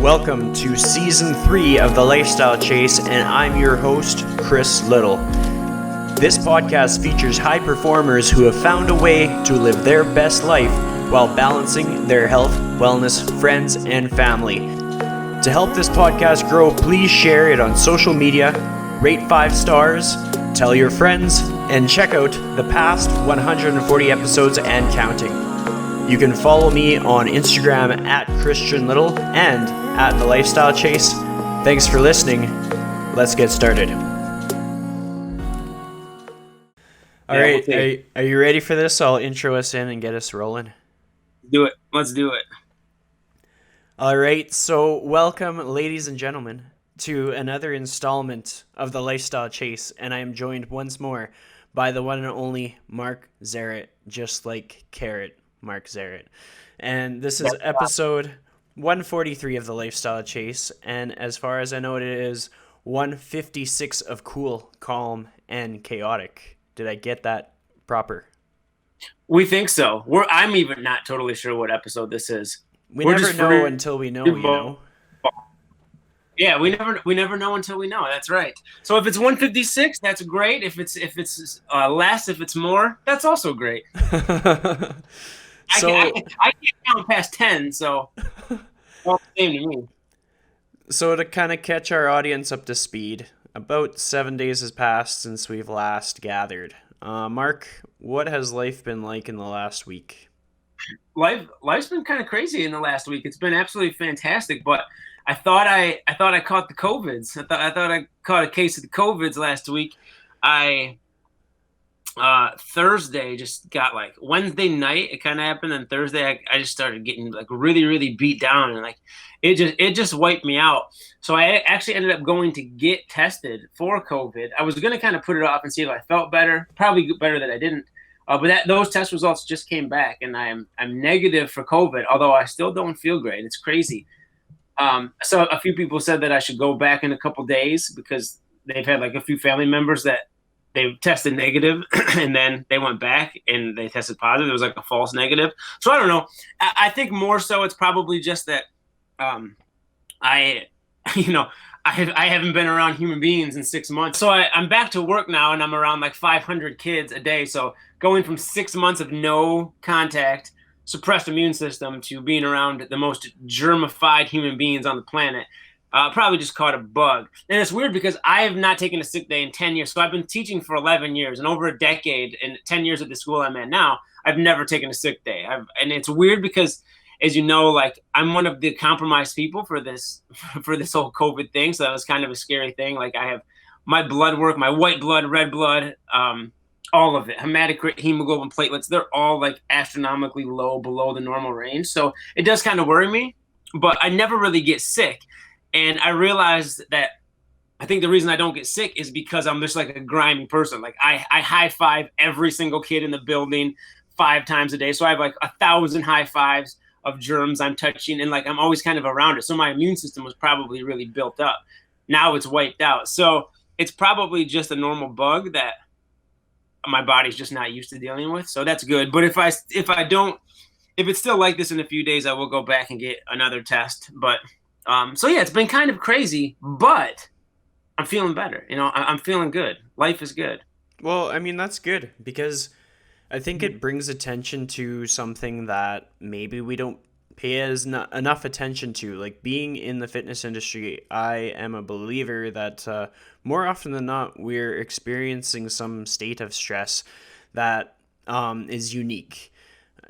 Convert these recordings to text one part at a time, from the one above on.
Welcome to Season 3 of The Lifestyle Chase, and I'm your host, Chris Little. This podcast features high performers who have found a way to live their best life while balancing their health, wellness, friends, and family. To help this podcast grow, please share it on social media, rate 5 stars, tell your friends, and check out the past 140 episodes and counting. You can follow me on Instagram at Christian Little and at The Lifestyle Chase. Thanks for listening. Let's get started. All right, are you ready for this? I'll intro us in and get us rolling. Do it. Let's do it. All right, so welcome, ladies and gentlemen, to another installment of The Lifestyle Chase, and I am joined once more by the one and only Mark Zarate, just like Carrot. Mark Zarate. And this is episode 143 of The Lifestyle Chase, and as far as I know, it is 156 of cool, calm, and chaotic. Did I get that proper? We think so. I'm even not totally sure what episode this is. We never know until we know, you know? Yeah, we never know until we know. That's right. So if it's 156, that's great. If it's less, if it's more, that's also great. So, I can't count past 10, so all the same to me. So to kind of catch our audience up to speed, about 7 days has passed since we've last gathered. Mark, what has life been like in the last week? Life's been kind of crazy in the last week. It's been absolutely fantastic, but I thought I caught the COVIDs. I thought I caught a case of the COVIDs last week. Thursday just got like Wednesday night. It kind of happened, and Thursday I just started getting like really, really beat down, and like it just wiped me out. So I actually ended up going to get tested for COVID. I was going to kind of put it off and see if I felt better. Probably better that I didn't. But those test results just came back, and I'm negative for COVID. Although I still don't feel great. It's crazy. So a few people said that I should go back in a couple days because they've had like a few family members that they tested negative and then they went back and they tested positive. It was like a false negative. So I don't know. I think more so it's probably just that I haven't been around human beings in 6 months. So I'm back to work now, and I'm around like 500 kids a day. So going from 6 months of no contact, suppressed immune system, to being around the most germified human beings on the planet, probably just caught a bug. And it's weird because I have not taken a sick day in 10 years. So I've been teaching for 11 years, and over a decade, and 10 years at the school I'm at now, I've never taken a sick day. And it's weird because, as you know, like I'm one of the compromised people for this whole COVID thing. So that was kind of a scary thing. Like I have my blood work, my white blood, red blood, all of it, hematocrit, hemoglobin, platelets, they're all like astronomically low, below the normal range. So it does kind of worry me, but I never really get sick. And I realized that I think the reason I don't get sick is because I'm just like a grimy person. Like I high five every single kid in the building 5 times a day. So I have like 1,000 high fives of germs I'm touching, and like I'm always kind of around it. So my immune system was probably really built up. Now it's wiped out. So it's probably just a normal bug that my body's just not used to dealing with. So that's good. But if it's still like this in a few days, I will go back and get another test. But so yeah, it's been kind of crazy, but I'm feeling better. You know, I'm feeling good. Life is good. Well, I mean, that's good because I think it brings attention to something that maybe we don't pay enough attention to. Like being in the fitness industry, I am a believer that more often than not, we're experiencing some state of stress that is unique.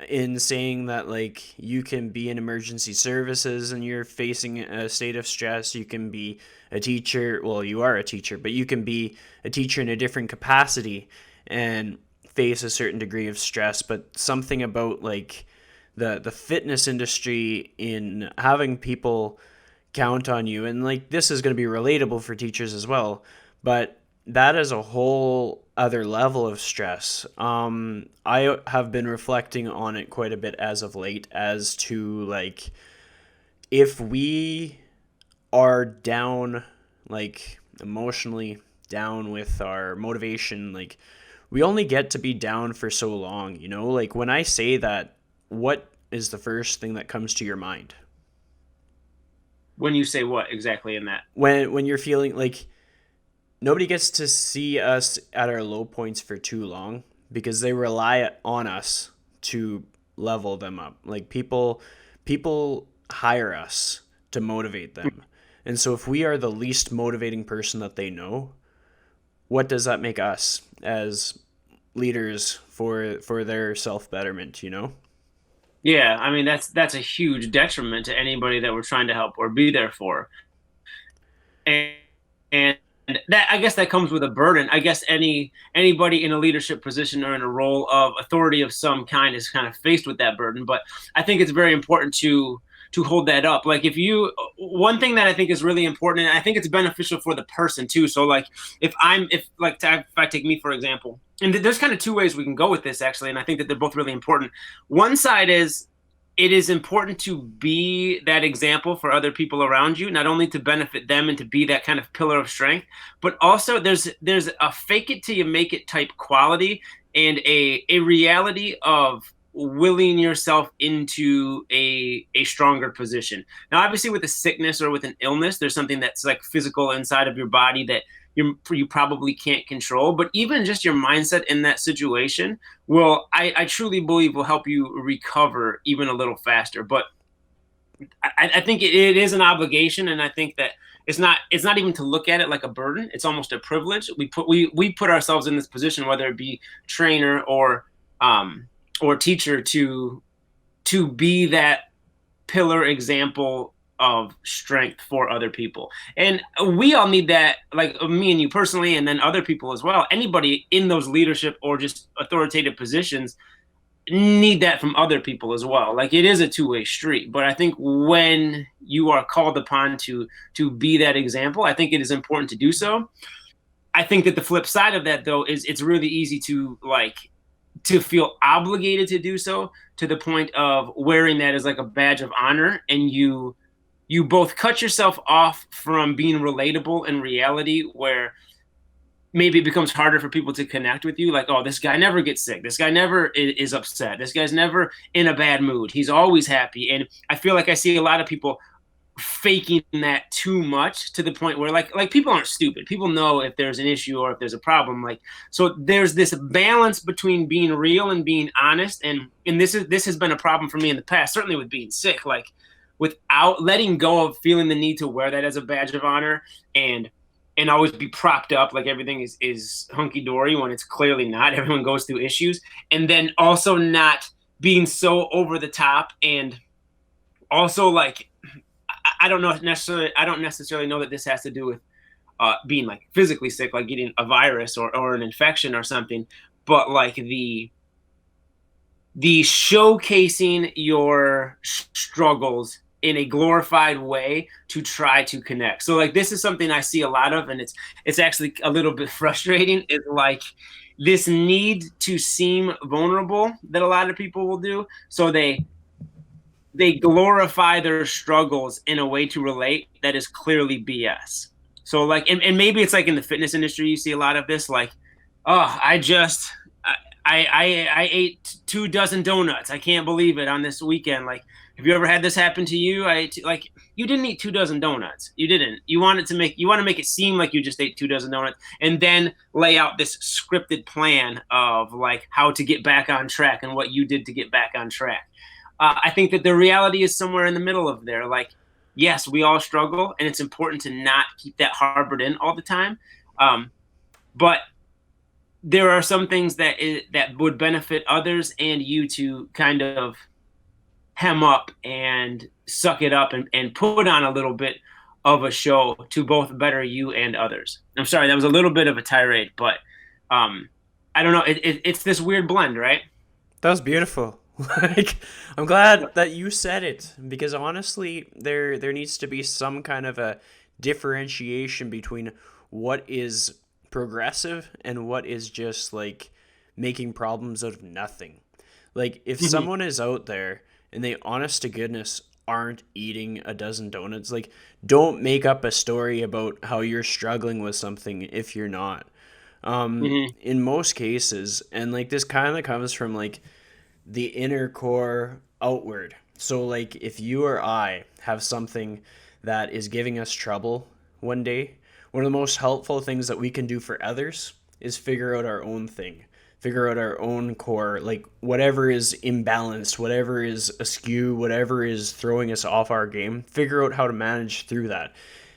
In saying that, like, you can be in emergency services and you're facing a state of stress. You can be a teacher. Well, you are a teacher, but you can be a teacher in a different capacity and face a certain degree of stress. But something about like the fitness industry in having people count on you, and like this is going to be relatable for teachers as well, but that is a whole other level of stress. I have been reflecting on it quite a bit as of late as to like if we are down, like emotionally down with our motivation, like we only get to be down for so long, you know? Like when I say that, what is the first thing that comes to your mind? When you say what exactly in that? When you're feeling like nobody gets to see us at our low points for too long because they rely on us to level them up. Like people hire us to motivate them. And so if we are the least motivating person that they know, what does that make us as leaders for their self-betterment, you know? Yeah, I mean that's a huge detriment to anybody that we're trying to help or be there for. And and that, I guess, that comes with a burden. I guess anybody in a leadership position or in a role of authority of some kind is kind of faced with that burden. But I think it's very important to hold that up. Like, if you, one thing that I think is really important, and I think it's beneficial for the person too. So like, if I take me for example, and there's kind of two ways we can go with this actually, and I think that they're both really important. One side is, it is important to be that example for other people around you, not only to benefit them and to be that kind of pillar of strength, but also there's a fake it till you make it type quality, and a reality of willing yourself into a stronger position. Now, obviously, with a sickness or with an illness, there's something that's like physical inside of your body that you probably can't control. But even just your mindset in that situation I truly believe will help you recover even a little faster. But I think it is an obligation, and I think that it's not even to look at it like a burden. It's almost a privilege. We put ourselves in this position, whether it be trainer um or teacher, to be that pillar example of strength for other people. And we all need that, like me and you personally, and then other people as well. Anybody in those leadership or just authoritative positions need that from other people as well. Like, it is a two-way street. But I think when you are called upon to be that example, I think it is important to do so. I think that the flip side of that, though, is it's really easy to feel obligated to do so, to the point of wearing that as like a badge of honor, and you both cut yourself off from being relatable in reality, where maybe it becomes harder for people to connect with you. Like, oh, this guy never gets sick, this guy never is upset, this guy's never in a bad mood, he's always happy. And I feel like I see a lot of people faking that too much, to the point where like people aren't stupid. People know if there's an issue or if there's a problem. Like, so there's this balance between being real and being honest. And this has been a problem for me in the past, certainly with being sick, like without letting go of feeling the need to wear that as a badge of honor, and always be propped up like everything is hunky dory when it's clearly not. Everyone goes through issues. And then also not being so over the top, and also like, I don't necessarily know that this has to do with being like physically sick, like getting a virus or an infection or something, but like the showcasing your struggles in a glorified way to try to connect. So like, this is something I see a lot of, and it's actually a little bit frustrating. It's like this need to seem vulnerable that a lot of people will do. So they glorify their struggles in a way to relate that is clearly BS. So like, and maybe it's like in the fitness industry, you see a lot of this, like, oh, I ate 2 dozen donuts. I can't believe it on this weekend. Like, have you ever had this happen to you? Like, you didn't eat 2 dozen donuts. You didn't. You want to make it seem like you just ate 2 dozen donuts, and then lay out this scripted plan of like how to get back on track and what you did to get back on track. I think that the reality is somewhere in the middle of there. Like, yes, we all struggle, and it's important to not keep that harbored in all the time. But there are some things that would benefit others and you to kind of hem up and suck it up, and put on a little bit of a show to both better you and others. I'm sorry, that was a little bit of a tirade, but I don't know. It's this weird blend, right? That was beautiful. Like, I'm glad that you said it, because honestly, there needs to be some kind of a differentiation between what is progressive and what is just like making problems out of nothing. Like, if someone is out there and they honest to goodness aren't eating a dozen donuts, like, don't make up a story about how you're struggling with something if you're not. Mm-hmm. In most cases, and like this kind of comes from like the inner core outward. So like, if you or I have something that is giving us trouble one day, one of the most helpful things that we can do for others is figure out our own thing, figure out our own core, like whatever is imbalanced, whatever is askew, whatever is throwing us off our game, figure out how to manage through that.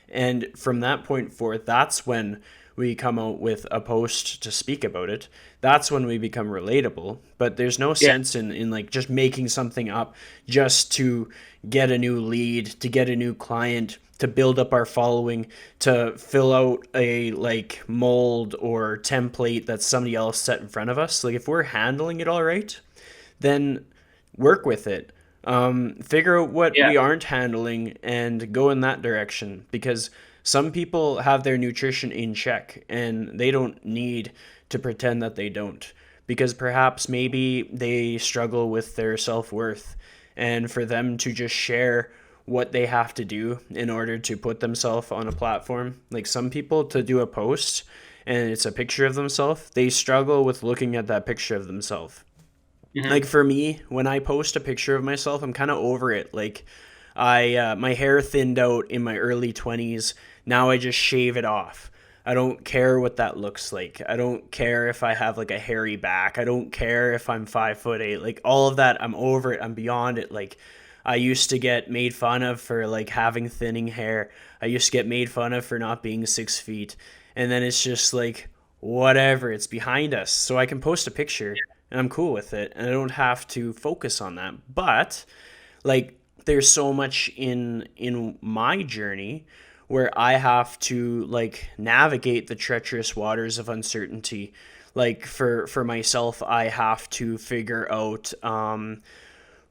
And from that point forth, that's when we come out with a post to speak about it. That's when we become relatable. But there's no Yeah. sense in like just making something up just to get a new lead, to get a new client, to build up our following, to fill out a like mold or template that somebody else set in front of us. Like if we're handling it all right, then work with it. Figure out what Yeah. we aren't handling and go in that direction, because some people have their nutrition in check and they don't need to pretend that they don't, because perhaps maybe they struggle with their self-worth, and for them to just share what they have to do in order to put themselves on a platform, like some people to do a post and it's a picture of themselves, they struggle with looking at that picture of themselves. Hmm. Like for me, when I post a picture of myself, I'm kind of over it. Like my hair thinned out in my early 20s. Now I just shave it off. I don't care what that looks like. I don't care if I have like a hairy back. I don't care if I'm 5'8". Like all of that, I'm over it. I'm beyond it. Like I used to get made fun of for like having thinning hair. I used to get made fun of for not being 6 feet. And then it's just like whatever. It's behind us. So I can post a picture and I'm cool with it, and I don't have to focus on that. But like there's so much in my journey where I have to like navigate the treacherous waters of uncertainty. Like for myself, I have to figure out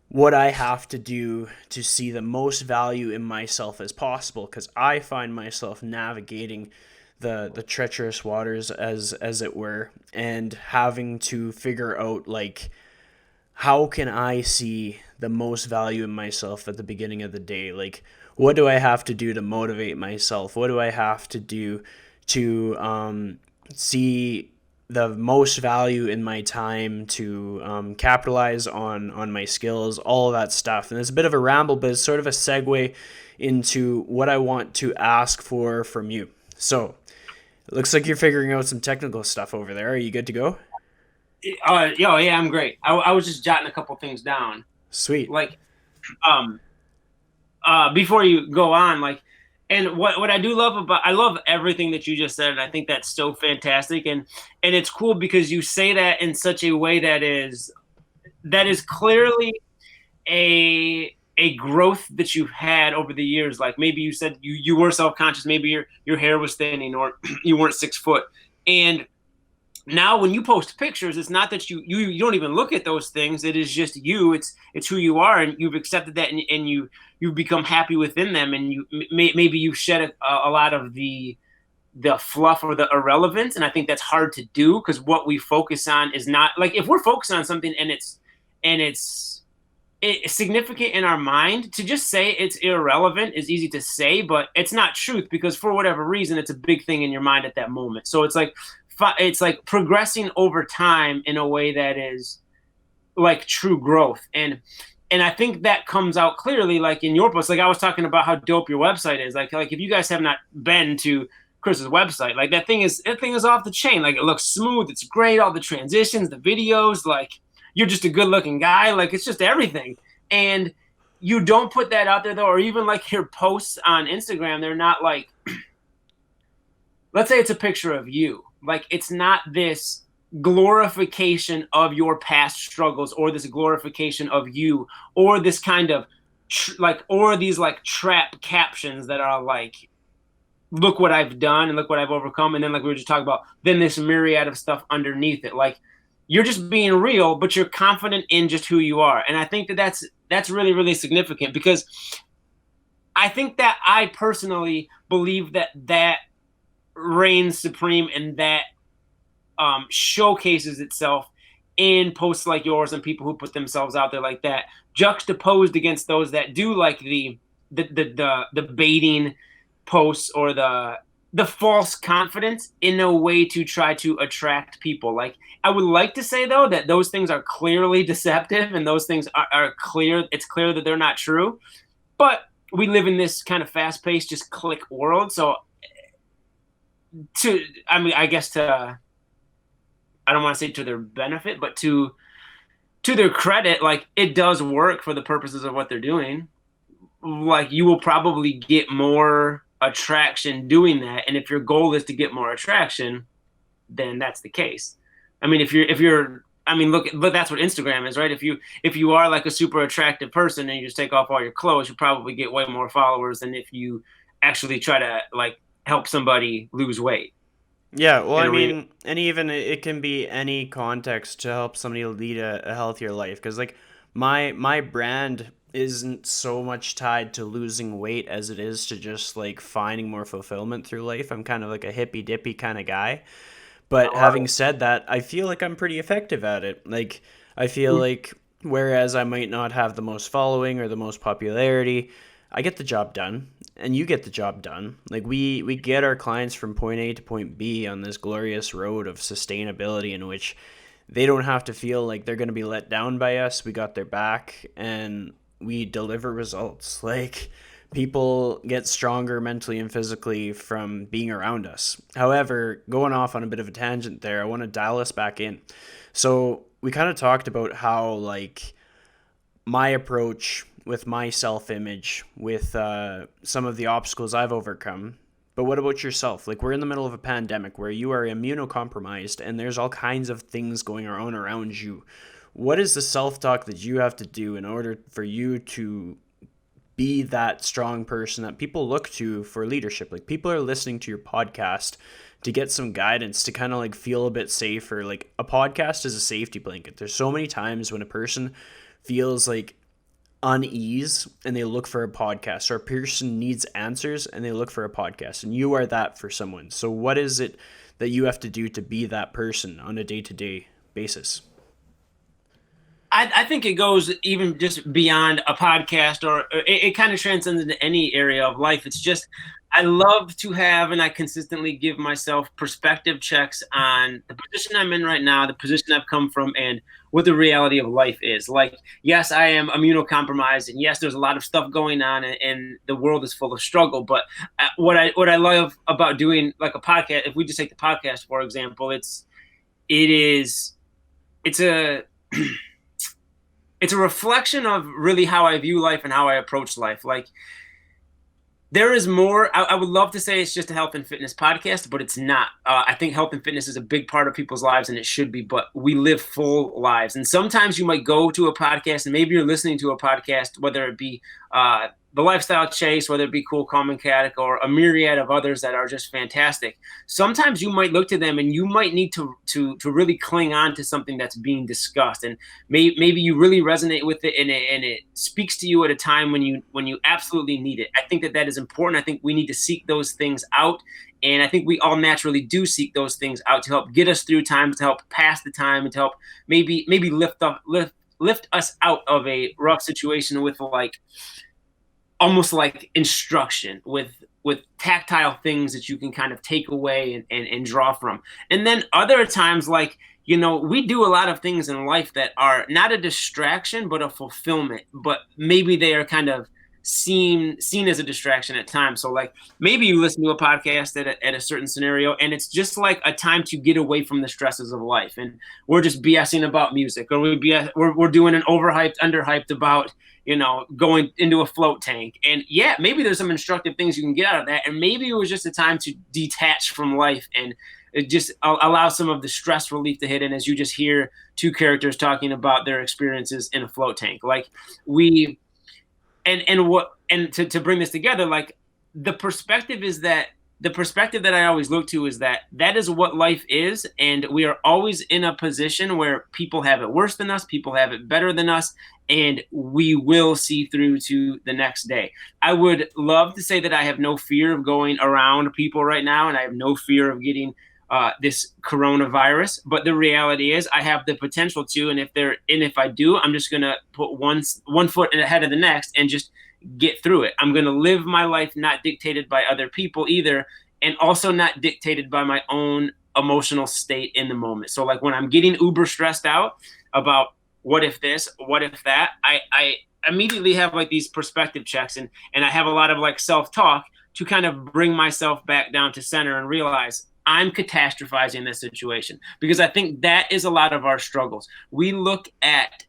what I have to do to see the most value in myself as possible, because I find myself navigating the treacherous waters as it were, and having to figure out like how can I see the most value in myself at the beginning of the day? Like, what do I have to do to motivate myself? What do I have to do to see the most value in my time, to capitalize on my skills, all of that stuff? And it's a bit of a ramble, but it's sort of a segue into what I want to ask for from you. So, it looks like you're figuring out some technical stuff over there. Are you good to go? Yeah, I'm great. I was just jotting a couple things down. Sweet. Like, um, before you go on, like, and what I do love about, I love everything that you just said, and I think that's so fantastic, and it's cool because you say that in such a way that is clearly a growth that you've had over the years. Like maybe you said you were self conscious, maybe your hair was thinning, or you weren't 6 foot, and now when you post pictures, it's not that you don't even look at those things. It is just you. It's who you are, and you've accepted that, and you've become happy within them, and maybe you've shed a lot of the fluff or the irrelevance, and I think that's hard to do because what we focus on is not like, if we're focusing on something and it's significant in our mind, to just say it's irrelevant is easy to say, but it's not truth, because for whatever reason it's a big thing in your mind at that moment. So it's like progressing over time in a way that is like true growth, and I think that comes out clearly, like in your post. Like I was talking about how dope your website is. Like if you guys have not been to Chris's website, like that thing is off the chain. Like it looks smooth, it's great, all the transitions, the videos, like you're just a good looking guy, like it's just everything. And you don't put that out there though, or even like your posts on Instagram, they're not like, let's say it's a picture of you, like it's not this glorification of your past struggles, or this glorification of you, or this kind of or these like trap captions that are like, look what I've done and look what I've overcome, and then like we were just talking about, then this myriad of stuff underneath it. Like you're just being real, but you're confident in just who you are. And I think that's really, really significant, because I think that I personally believe that reigns supreme, and that showcases itself in posts like yours and people who put themselves out there like that, juxtaposed against those that do like the baiting posts, or the false confidence in a way to try to attract people. Like I would like to say though that those things are clearly deceptive, and those things are clear. It's clear that they're not true. But we live in this kind of fast paced, just click world. So I mean, I guess I don't want to say to their benefit, but to their credit, like it does work for the purposes of what they're doing. Like you will probably get more attraction doing that. And if your goal is to get more attraction, then that's the case. I mean, if you're I mean, look, but that's what Instagram is, right? If you are like a super attractive person and you just take off all your clothes, you probably get way more followers than if you actually try to like help somebody lose weight. Yeah, well, You I know what I mean? mean, and even it can be any context to help somebody lead a healthier life. Because like my brand isn't so much tied to losing weight as it is to just like finding more fulfillment through life. I'm kind of like a hippy dippy kind of guy. But I love having said that, I feel like I'm pretty effective at it. Like I feel it. like whereas I might not have the most following or the most popularity, I get the job done and you get the job done. Like we get our clients from point A to point B on this glorious road of sustainability in which they don't have to feel like they're going to be let down by us. We got their back and we deliver results. Like people get stronger mentally and physically from being around us. However, going off on a bit of a tangent there, I want to dial us back in. So, we kind of talked about how like my approach with my self image, with some of the obstacles I've overcome. But what about yourself? Like, we're in the middle of a pandemic where you are immunocompromised and there's all kinds of things going on around you. What is the self talk that you have to do in order for you to be that strong person that people look to for leadership? Like, people are listening to your podcast to get some guidance, to kind of like feel a bit safer. Like, a podcast is a safety blanket. There's so many times when a person feels like unease and they look for a podcast, or a person needs answers and they look for a podcast, and you are that for someone. So what is it that you have to do to be that person on a day-to-day basis? I think it goes even just beyond a podcast, or it kind of transcends into any area of life. It's just, I love to have, and I consistently give myself perspective checks on the position I'm in right now, the position I've come from, and what the reality of life is. Like, yes, I am immunocompromised, and yes, there's a lot of stuff going on, and the world is full of struggle. But what I love about doing like a podcast, if we just take the podcast for example, it is it's a it's a reflection of really how I view life and how I approach life. Like there is more. I would love to say it's just a health and fitness podcast, but it's not. I think health and fitness is a big part of people's lives, and it should be. But we live full lives, and sometimes you might go to a podcast, and maybe you're listening to a podcast, whether it be the Lifestyle Chase, whether it be Cool, Calm, and Chaotic, or a myriad of others that are just fantastic. Sometimes you might look to them, and you might need to really cling on to something that's being discussed, and maybe you really resonate with it, and it speaks to you at a time when you absolutely need it. I think that is important. I think we need to seek those things out, and I think we all naturally do seek those things out to help get us through times, to help pass the time, and to help maybe lift us out of a rough situation with like almost like instruction, with tactile things that you can kind of take away and draw from. And then other times, like, we do a lot of things in life that are not a distraction but a fulfillment, but maybe they are kind of seen as a distraction at times. So like maybe you listen to a podcast at a certain scenario, and it's just like a time to get away from the stresses of life, and we're just BSing about music, or we're doing an overhyped, underhyped about going into a float tank. And yeah, maybe there's some instructive things you can get out of that. And maybe it was just a time to detach from life and it just allow some of the stress relief to hit in, as you just hear two characters talking about their experiences in a float tank. Like we, and to bring this together, like the perspective is that the perspective that I always look to is that is what life is. And we are always in a position where people have it worse than us, people have it better than us, and we will see through to the next day. I would love to say that I have no fear of going around people right now, and I have no fear of getting this coronavirus. But the reality is, I have the potential to, and if I do, I'm just gonna put one foot ahead of the next and just get through it. I'm gonna live my life not dictated by other people either, and also not dictated by my own emotional state in the moment. So like when I'm getting uber stressed out about what if this, what if that, immediately have like these perspective checks, and I have a lot of like self-talk to kind of bring myself back down to center and realize I'm catastrophizing this situation, because I think that is a lot of our struggles. We look at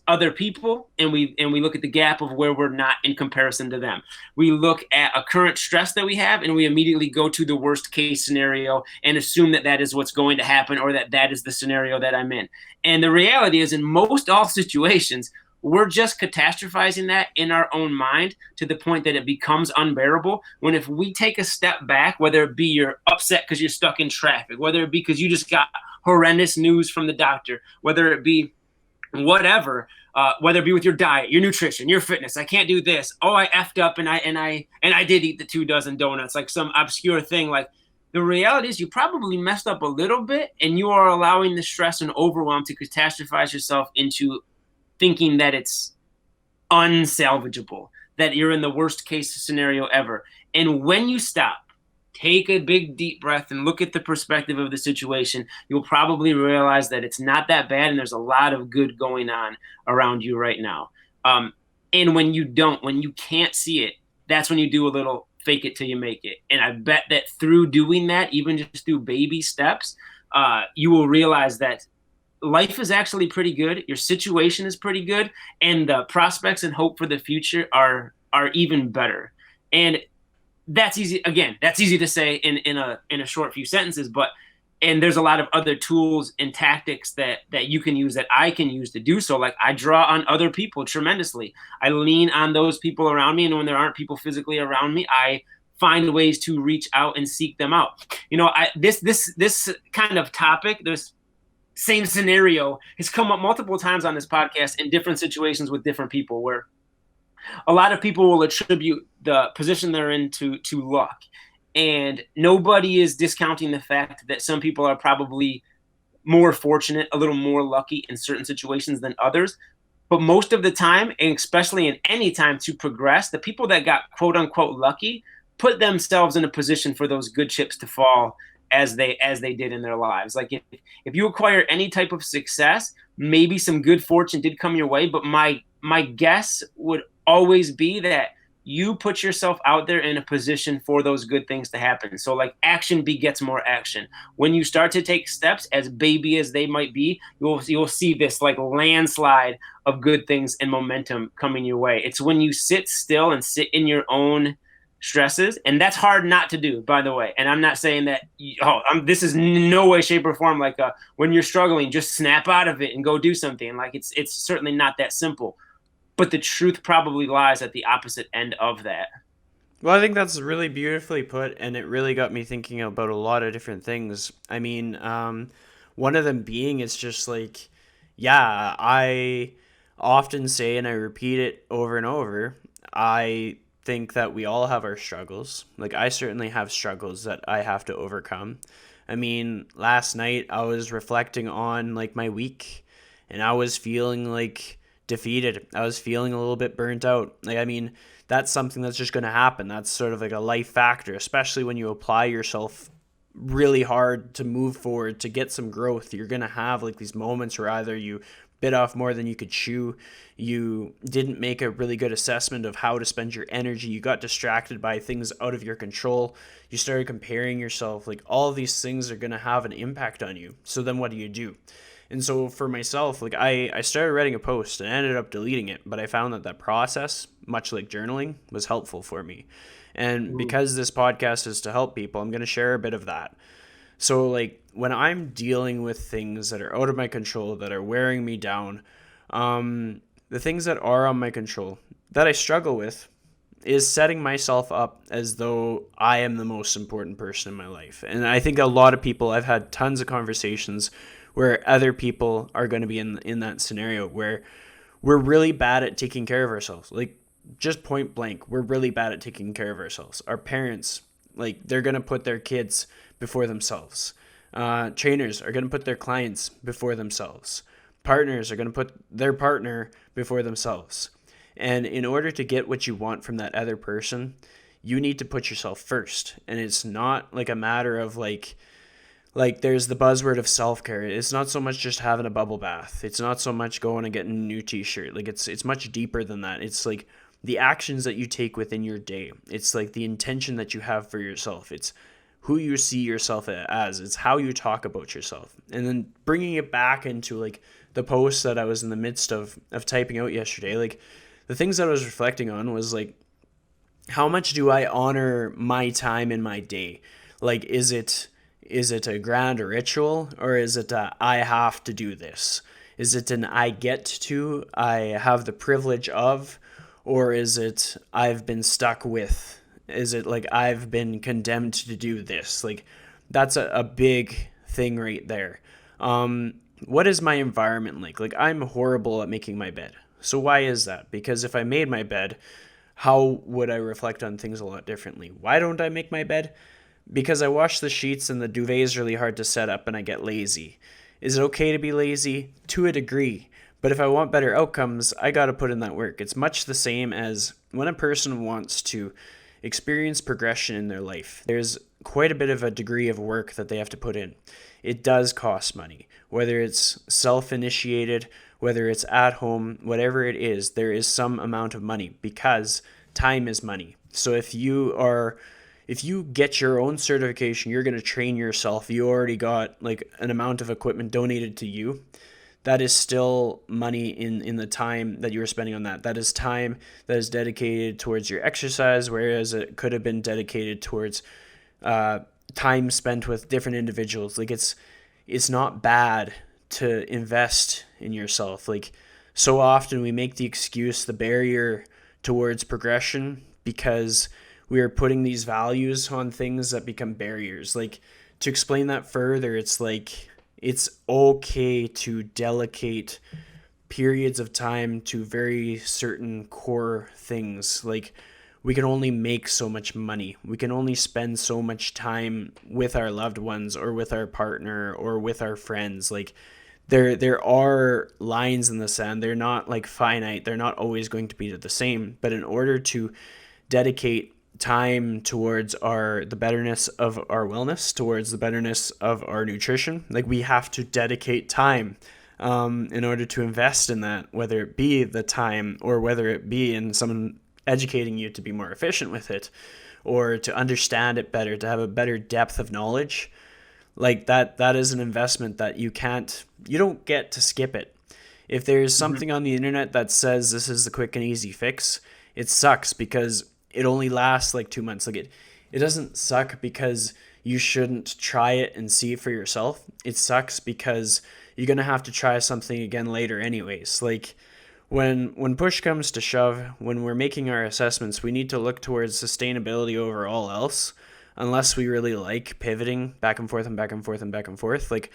other people, and we look at the gap of where we're not in comparison to them. We look at a current stress that we have, and we immediately go to the worst case scenario and assume that that is what's going to happen, or that that is the scenario that I'm in. And the reality is, in most all situations, we're just catastrophizing that in our own mind to the point that it becomes unbearable. When if we take a step back, whether it be you're upset because you're stuck in traffic, whether it be because you just got horrendous news from the doctor, whether it be whatever, whether it be with your diet, your nutrition, your fitness. I can't do this. Oh, I effed up, and I did eat the 2 dozen donuts, like some obscure thing. Like, the reality is, you probably messed up a little bit, and you are allowing the stress and overwhelm to catastrophize yourself into thinking that it's unsalvageable, that you're in the worst case scenario ever. And when you stop, take a big deep breath and look at the perspective of the situation, you'll probably realize that it's not that bad, and there's a lot of good going on around you right now. And when you can't see it, that's when you do a little fake it till you make it. And I bet that through doing that, even just through baby steps, you will realize that life is actually pretty good. Your situation is pretty good, and the prospects and hope for the future are even better. And that's easy. Again, that's easy to say in a short few sentences, but and there's a lot of other tools and tactics that you can use, that I can use to do so. Like, I draw on other people tremendously. I lean on those people around me, and when there aren't people physically around me, I find ways to reach out and seek them out. This kind of topic, this same scenario, has come up multiple times on this podcast in different situations with different people, where a lot of people will attribute the position they're in to luck. And nobody is discounting the fact that some people are probably more fortunate, a little more lucky in certain situations than others. But most of the time, and especially in any time to progress, the people that got quote unquote lucky put themselves in a position for those good chips to fall as they did in their lives. Like, if you acquire any type of success, maybe some good fortune did come your way, but my guess would always be that you put yourself out there in a position for those good things to happen. So, like, action begets more action. When you start to take steps, as baby as they might be, you'll see this like landslide of good things and momentum coming your way. It's when you sit still and sit in your own stresses, and that's hard not to do, by the way. And I'm not saying that this is no way, shape, or form like when you're struggling, just snap out of it and go do something. Like, it's certainly not that simple. But the truth probably lies at the opposite end of that. Well, I think that's really beautifully put, and it really got me thinking about a lot of different things. I mean, one of them being, it's just like, yeah, I often say, and I repeat it over and over, I think that we all have our struggles. Like, I certainly have struggles that I have to overcome. I mean, last night I was reflecting on like my week, and I was feeling like defeated. I was feeling a little bit burnt out. Like, I mean, that's something that's just going to happen. That's sort of like a life factor, especially when you apply yourself really hard to move forward, to get some growth. You're going to have like these moments where either you bit off more than you could chew, you didn't make a really good assessment of how to spend your energy, you got distracted by things out of your control, you started comparing yourself. Like, all of these things are going to have an impact on you. So then what do? And so for myself, like, I started writing a post and I ended up deleting it, but I found that process, much like journaling, was helpful for me. And because this podcast is to help people, I'm going to share a bit of that. So, like, when I'm dealing with things that are out of my control, that are wearing me down, the things that are on my control that I struggle with is setting myself up as though I am the most important person in my life. And I think a lot of people, I've had tons of conversations where other people are going to be in that scenario where we're really bad at taking care of ourselves. Like, just point blank, we're really bad at taking care of ourselves. Our parents, like, they're going to put their kids before themselves. Trainers are going to put their clients before themselves. Partners are going to put their partner before themselves. And in order to get what you want from that other person, you need to put yourself first. And it's not like a matter of like Like there's the buzzword of self-care. It's not so much just having a bubble bath. It's not so much going and getting a new t-shirt. Like it's much deeper than that. It's like the actions that you take within your day. It's like the intention that you have for yourself. It's who you see yourself as. It's how you talk about yourself. And then bringing it back into like the post that I was in the midst of typing out yesterday, like the things that I was reflecting on was like how much do I honor my time in my day? Like is it a grand ritual, or is it a I have to do this? Is it an I get to, I have the privilege of, or is it I've been stuck with? Is it like I've been condemned to do this? Like that's a big thing right there. What is my environment like? Like I'm horrible at making my bed. So why is that? Because if I made my bed, how would I reflect on things a lot differently? Why don't I make my bed? Because I wash the sheets and the duvet is really hard to set up and I get lazy. Is it okay to be lazy? To a degree. But if I want better outcomes, I got to put in that work. It's much the same as when a person wants to experience progression in their life. There's quite a bit of a degree of work that they have to put in. It does cost money, whether it's self initiated, whether it's at home, whatever it is, there is some amount of money because time is money. So if you get your own certification, you're going to train yourself. You already got like an amount of equipment donated to you. That is still money in the time that you were spending on that. That is time that is dedicated towards your exercise, whereas it could have been dedicated towards time spent with different individuals. Like it's not bad to invest in yourself. Like so often we make the excuse, the barrier towards progression, because we are putting these values on things that become barriers. Like to explain that further, it's like it's okay to delegate periods of time to very certain core things. Like we can only make so much money. We can only spend so much time with our loved ones or with our partner or with our friends. Like there are lines in the sand. They're not like finite. They're not always going to be the same. But in order to dedicate time towards the betterness of our wellness, towards the betterness of our nutrition, like we have to dedicate time in order to invest in that, whether it be the time or whether it be in someone educating you to be more efficient with it or to understand it better, to have a better depth of knowledge. Like that is an investment that you don't get to skip it. If there's Mhm. something on the internet that says this is the quick and easy fix, it sucks because it only lasts like 2 months. Like it doesn't suck because you shouldn't try it and see it for yourself. It sucks because you're gonna have to try something again later anyways. Like when push comes to shove, when we're making our assessments, we need to look towards sustainability over all else. Unless we really like pivoting back and forth and back and forth and back and forth, like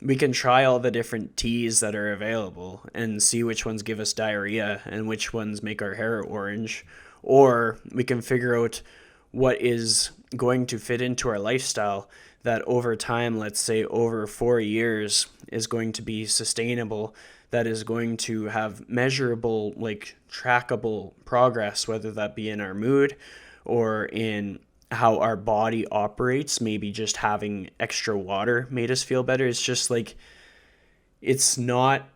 we can try all the different teas that are available and see which ones give us diarrhea and which ones make our hair orange, or we can figure out what is going to fit into our lifestyle that over time, let's say over 4 years, is going to be sustainable, that is going to have measurable, like trackable progress, whether that be in our mood or in how our body operates. Maybe just having extra water made us feel better. It's just like it's not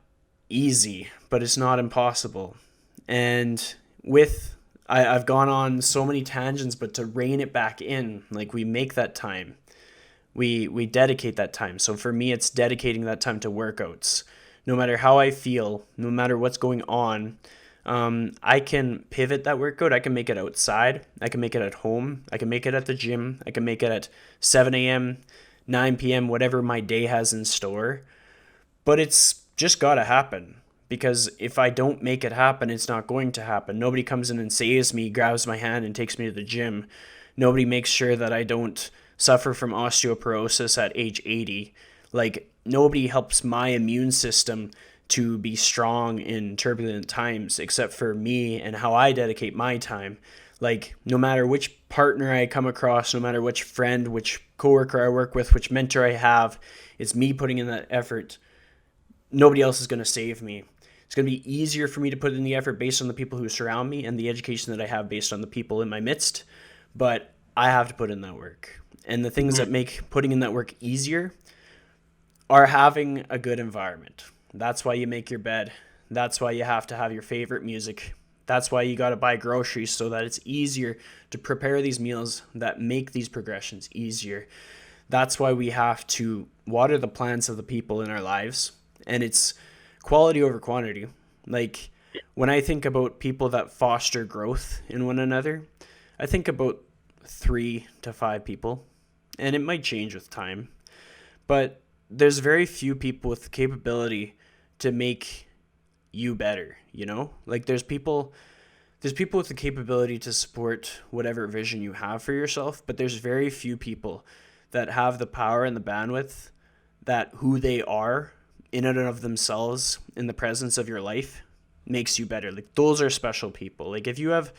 easy, but it's not impossible. And with I've gone on so many tangents, but to rein it back in, like we make that time, we dedicate that time. So for me, it's dedicating that time to workouts. No matter how I feel, no matter what's going on, I can pivot that workout. I can make it outside. I can make it at home. I can make it at the gym. I can make it at 7 a.m., 9 p.m., whatever my day has in store. But it's just got to happen. Because if I don't make it happen, it's not going to happen. Nobody comes in and saves me, grabs my hand, and takes me to the gym. Nobody makes sure that I don't suffer from osteoporosis at age 80. Like, nobody helps my immune system to be strong in turbulent times except for me and how I dedicate my time. Like, no matter which partner I come across, no matter which friend, which coworker I work with, which mentor I have, it's me putting in that effort. Nobody else is going to save me. It's going to be easier for me to put in the effort based on the people who surround me and the education that I have based on the people in my midst, but I have to put in that work. and the things that make putting in that work easier are having a good environment. That's why you make your bed. That's why you have to have your favorite music. That's why you got to buy groceries so that it's easier to prepare these meals that make these progressions easier. That's why we have to water the plants of the people in our lives. And it's quality over quantity. Like, when I think about people that foster growth in one another, I think about 3 to 5 people. And it might change with time. But there's very few people with the capability to make you better, you know? Like, there's people with the capability to support whatever vision you have for yourself, but there's very few people that have the power and the bandwidth that who they are in and of themselves in the presence of your life makes you better. Like, those are special people. Like, if you have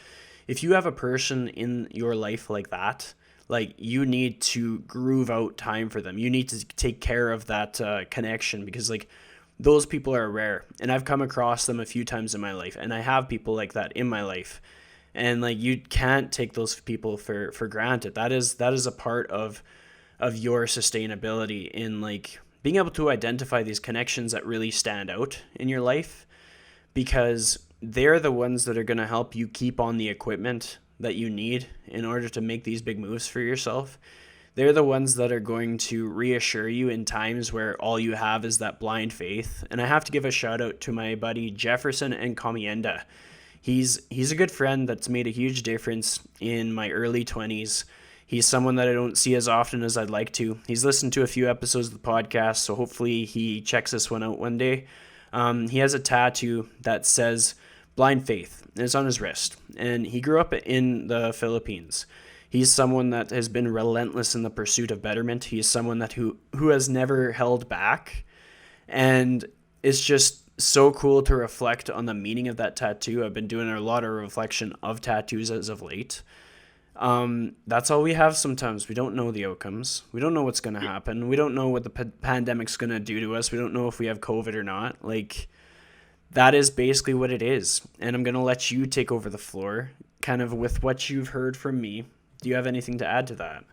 a person in your life like that, like, you need to groove out time for them. You need to take care of that connection, because like, those people are rare, and I've come across them a few times in my life, and I have people like that in my life, and like, you can't take those people for granted. That is a part of your sustainability in like being able to identify these connections that really stand out in your life, because they're the ones that are going to help you keep on the equipment that you need in order to make these big moves for yourself. They're the ones that are going to reassure you in times where all you have is that blind faith. And I have to give a shout out to my buddy Jefferson and Comienda. He's a good friend that's made a huge difference in my early 20s. He's someone that I don't see as often as I'd like to. He's listened to a few episodes of the podcast, so hopefully he checks this one out one day. He has a tattoo that says blind faith, and it's on his wrist. And he grew up in the Philippines. He's someone that has been relentless in the pursuit of betterment. He's someone that who has never held back. And it's just so cool to reflect on the meaning of that tattoo. I've been doing a lot of reflection of tattoos as of late. That's all we have sometimes. We don't know the outcomes. We don't know what's going to happen. We don't know what the pandemic's going to do to us. We don't know if we have COVID or not. Like, that is basically what it is. And I'm going to let you take over the floor, kind of with what you've heard from me. Do you have anything to add to that?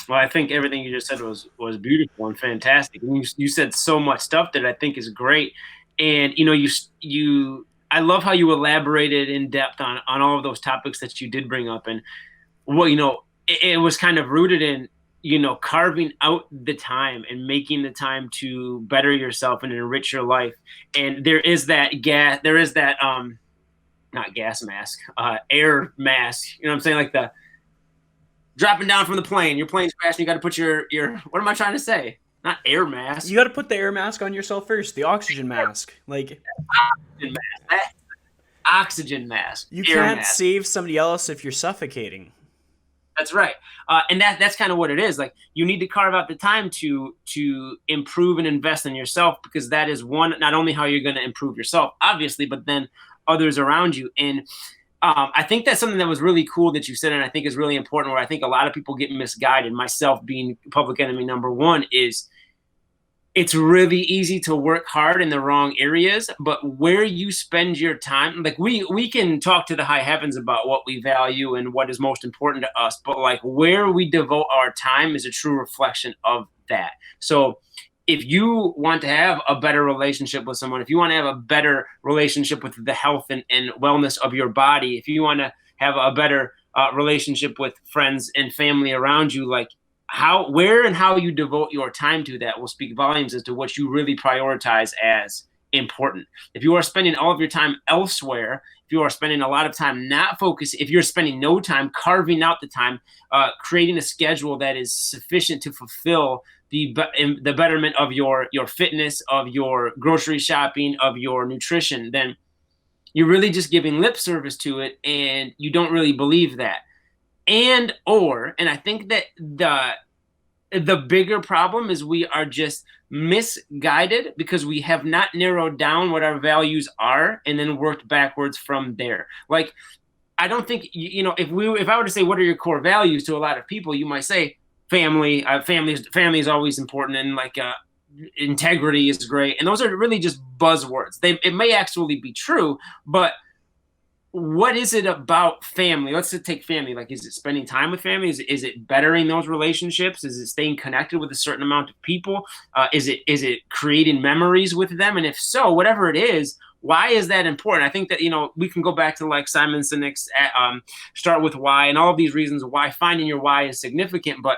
Well, I think everything you just said was beautiful and fantastic. And you said so much stuff that I think is great. And I love how you elaborated in depth on all of those topics that you did bring up. And well, it was kind of rooted in carving out the time and making the time to better yourself and enrich your life. And there is that not gas mask, air mask. You know what I'm saying? Like the dropping down from the plane, your plane's crashing, you got to put your what am I trying to say? Not air mask. You got to put the air mask on yourself first, the oxygen mask. Like, oxygen mask. Oxygen mask. You can't save somebody else if you're suffocating. That's right. And that's kind of what it is. Like, you need to carve out the time to improve and invest in yourself, because that is not only how you're going to improve yourself, obviously, but then others around you. And I think that's something that was really cool that you said, and I think is really important, where I think a lot of people get misguided, myself being public enemy number one, is it's really easy to work hard in the wrong areas, but where you spend your time, like we can talk to the high heavens about what we value and what is most important to us, but like where we devote our time is a true reflection of that. So if you want to have a better relationship with someone, if you want to have a better relationship with the health and wellness of your body, if you want to have a better relationship with friends and family around you, like where and how you devote your time to that will speak volumes as to what you really prioritize as important. If you are spending all of your time elsewhere, if you are spending a lot of time not focusing, if you're spending no time carving out the time, creating a schedule that is sufficient to fulfill the betterment of your fitness, of your grocery shopping, of your nutrition, then you're really just giving lip service to it, and you don't really believe that. And I think that the bigger problem is we are just misguided because we have not narrowed down what our values are and then worked backwards from there. Like, I don't think, if I were to say, what are your core values to a lot of people, you might say family. Family is always important, and like integrity is great. And those are really just buzzwords. It may actually be true, but what is it about family? Let's just take family. Like, is it spending time with family? Is it bettering those relationships? Is it staying connected with a certain amount of people? Is it creating memories with them? And if so, whatever it is, why is that important? I think that we can go back to like Simon Sinek's start with why and all of these reasons why finding your why is significant. But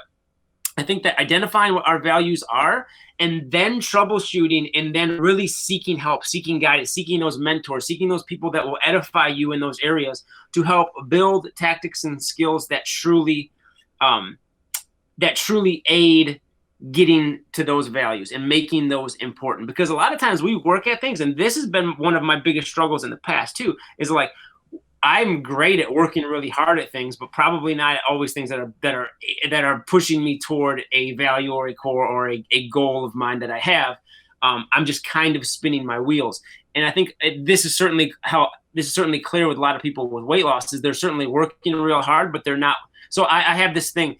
I think that identifying what our values are and then troubleshooting and then really seeking help, seeking guidance, seeking those mentors, seeking those people that will edify you in those areas to help build tactics and skills um, that truly aid getting to those values and making those important. Because a lot of times we work at things, and this has been one of my biggest struggles in the past too, is like I'm great at working really hard at things, but probably not always things that are pushing me toward a value or a core or a goal of mine that I have. I'm just kind of spinning my wheels, and I think this is certainly clear with a lot of people with weight loss. Is they're certainly working real hard, but they're not. So I have this thing.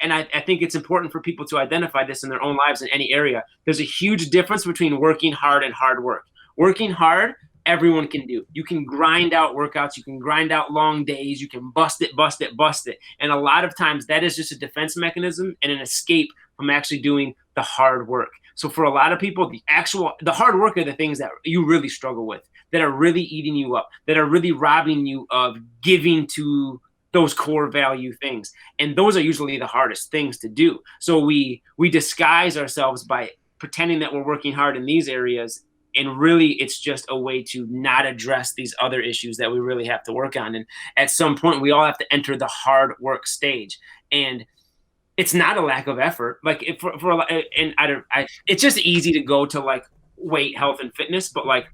And I think it's important for people to identify this in their own lives in any area. There's a huge difference between working hard and hard work. Working hard, everyone can do. You can grind out workouts, you can grind out long days, you can bust it, bust it, bust it. And a lot of times that is just a defense mechanism and an escape from actually doing the hard work. So for a lot of people, the hard work are the things that you really struggle with, that are really eating you up, that are really robbing you of giving to those core value things. And those are usually the hardest things to do. So we disguise ourselves by pretending that we're working hard in these areas, and really it's just a way to not address these other issues that we really have to work on. And at some point we all have to enter the hard work stage, and it's not a lack of effort. Like it's just easy to go to like weight, health, and fitness, but like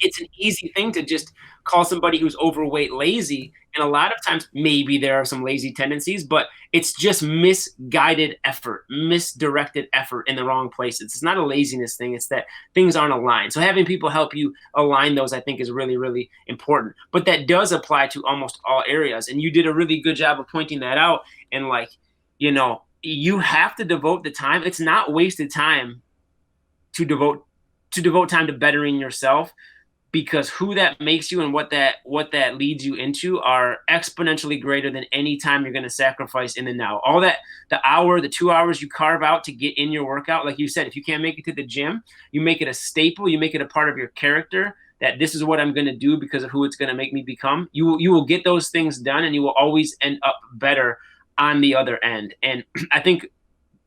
it's an easy thing to just call somebody who's overweight lazy. And a lot of times maybe there are some lazy tendencies, but it's just misguided effort, misdirected effort in the wrong places. It's not a laziness thing. It's that things aren't aligned. So having people help you align those, I think, is really, really important. But that does apply to almost all areas. And you did a really good job of pointing that out. And like, you have to devote the time. It's not wasted time to devote time to bettering yourself, because who that makes you and what that leads you into are exponentially greater than any time you're going to sacrifice in the now. All that, the 2 hours you carve out to get in your workout, like you said, if you can't make it to the gym, you make it a staple, you make it a part of your character, that this is what I'm going to do because of who it's going to make me become. You will get those things done, and you will always end up better on the other end. And I think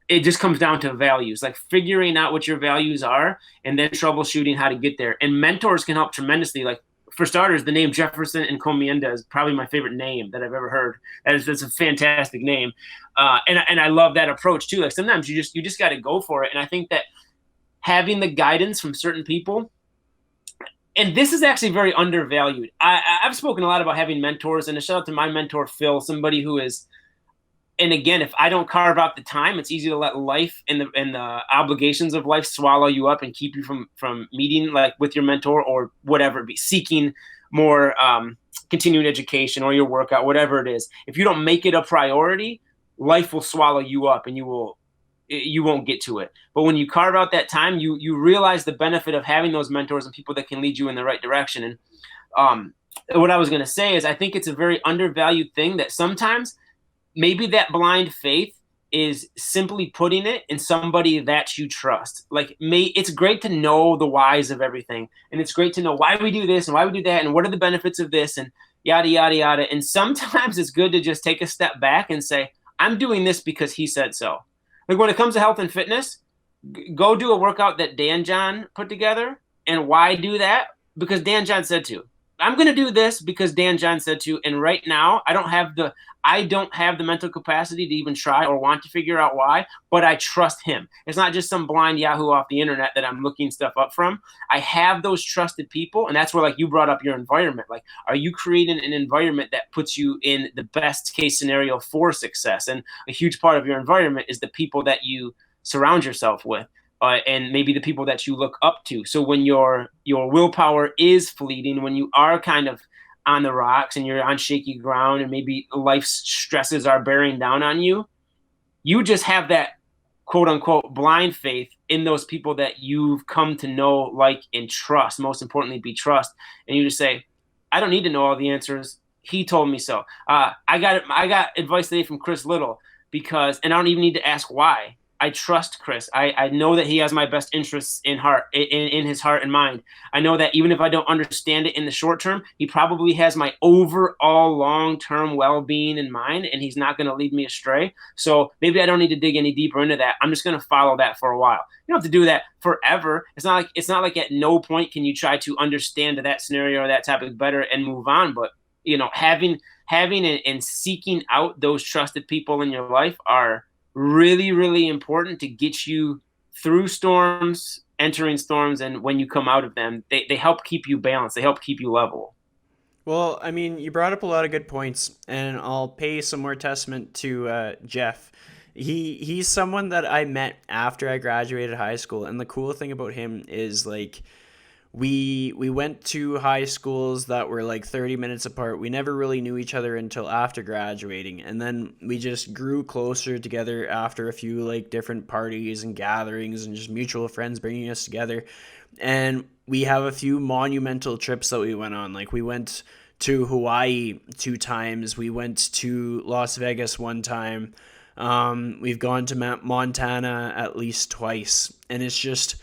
it just comes down to values, like figuring out what your values are and then troubleshooting how to get there. And mentors can help tremendously. Like, for starters, the name Jefferson Encomienda is probably my favorite name that I've ever heard. That's a fantastic name. And I love that approach too. Like, sometimes you just got to go for it. And I think that having the guidance from certain people, and this is actually very undervalued. I've spoken a lot about having mentors, and a shout out to my mentor, Phil, somebody who is, and again, if I don't carve out the time, it's easy to let life and the obligations of life swallow you up and keep you from meeting like with your mentor or whatever it be, seeking more continuing education or your workout, whatever it is. If you don't make it a priority, life will swallow you up and you won't get to it. But when you carve out that time, you realize the benefit of having those mentors and people that can lead you in the right direction. And what I was going to say is, I think it's a very undervalued thing that sometimes maybe that blind faith is simply putting it in somebody that you trust. Like, it's great to know the whys of everything, and it's great to know why we do this and why we do that and what are the benefits of this and yada, yada, yada. And sometimes it's good to just take a step back and say, I'm doing this because he said so. Like, when it comes to health and fitness, go do a workout that Dan John put together. And why do that? Because Dan John said to. I'm going to do this because Dan John said to. And right now, I don't have the mental capacity to even try or want to figure out why, but I trust him. It's not just some blind Yahoo off the internet that I'm looking stuff up from. I have those trusted people. And that's where, like, you brought up your environment. Like, are you creating an environment that puts you in the best case scenario for success? And a huge part of your environment is the people that you surround yourself with. And maybe the people that you look up to. So when your willpower is fleeting, when you are kind of on the rocks and you're on shaky ground and maybe life's stresses are bearing down on you, you just have that quote unquote blind faith in those people that you've come to know, like, and trust. Most importantly, be trust. And you just say, I don't need to know all the answers. He told me so. I got advice today from Chris Little because, and I don't even need to ask why. I trust Chris. I know that he has my best interests in his heart and mind. I know that even if I don't understand it in the short term, he probably has my overall long term well being in mind, and he's not going to lead me astray. So maybe I don't need to dig any deeper into that. I'm just going to follow that for a while. You don't have to do that forever. It's not like at no point can you try to understand that scenario or that topic better and move on. But having and seeking out those trusted people in your life are really, really important to get you through storms, entering storms, and when you come out of them, they help keep you balanced. They help keep you level. Well, I mean, you brought up a lot of good points, and I'll pay some more testament to Jeff. He's someone that I met after I graduated high school, and the cool thing about him is like we went to high schools that were like 30 minutes apart. We never really knew each other until after graduating, and then we just grew closer together after a few like different parties and gatherings and just mutual friends bringing us together. And we have a few monumental trips that we went on. Like we went to Hawaii 2 times. We went to Las Vegas 1 time. We've gone to Montana at least twice, and it's just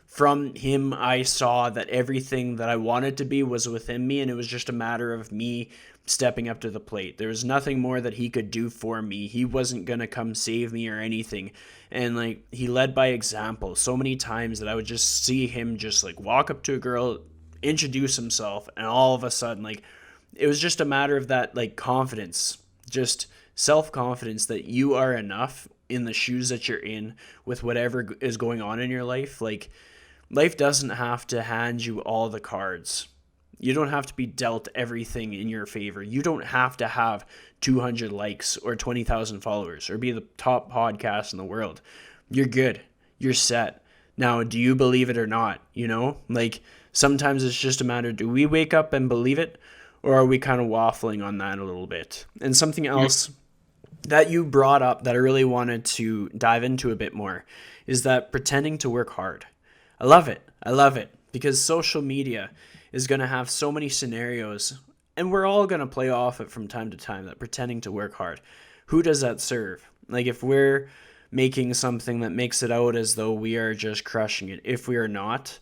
from him I saw that everything that I wanted to be was within me, and it was just a matter of me stepping up to the plate. There was nothing more that he could do for me. He wasn't going to come save me or anything. And like he led by example so many times that I would just see him just like walk up to a girl, introduce himself, and all of a sudden like it was just a matter of that like confidence, just self-confidence that you are enough in the shoes that you're in with whatever is going on in your life. Like life doesn't have to hand you all the cards. You don't have to be dealt everything in your favor. You don't have to have 200 likes or 20,000 followers or be the top podcast in the world. You're good. You're set. Now, do you believe it or not? Like sometimes it's just a matter, do we wake up and believe it, or are we kind of waffling on that a little bit? And something else that you brought up that I really wanted to dive into a bit more is that pretending to work hard. I love it. I love it because social media is going to have so many scenarios, and we're all going to play off it from time to time, that pretending to work hard. Who does that serve? Like if we're making something that makes it out as though we are just crushing it, if we are not,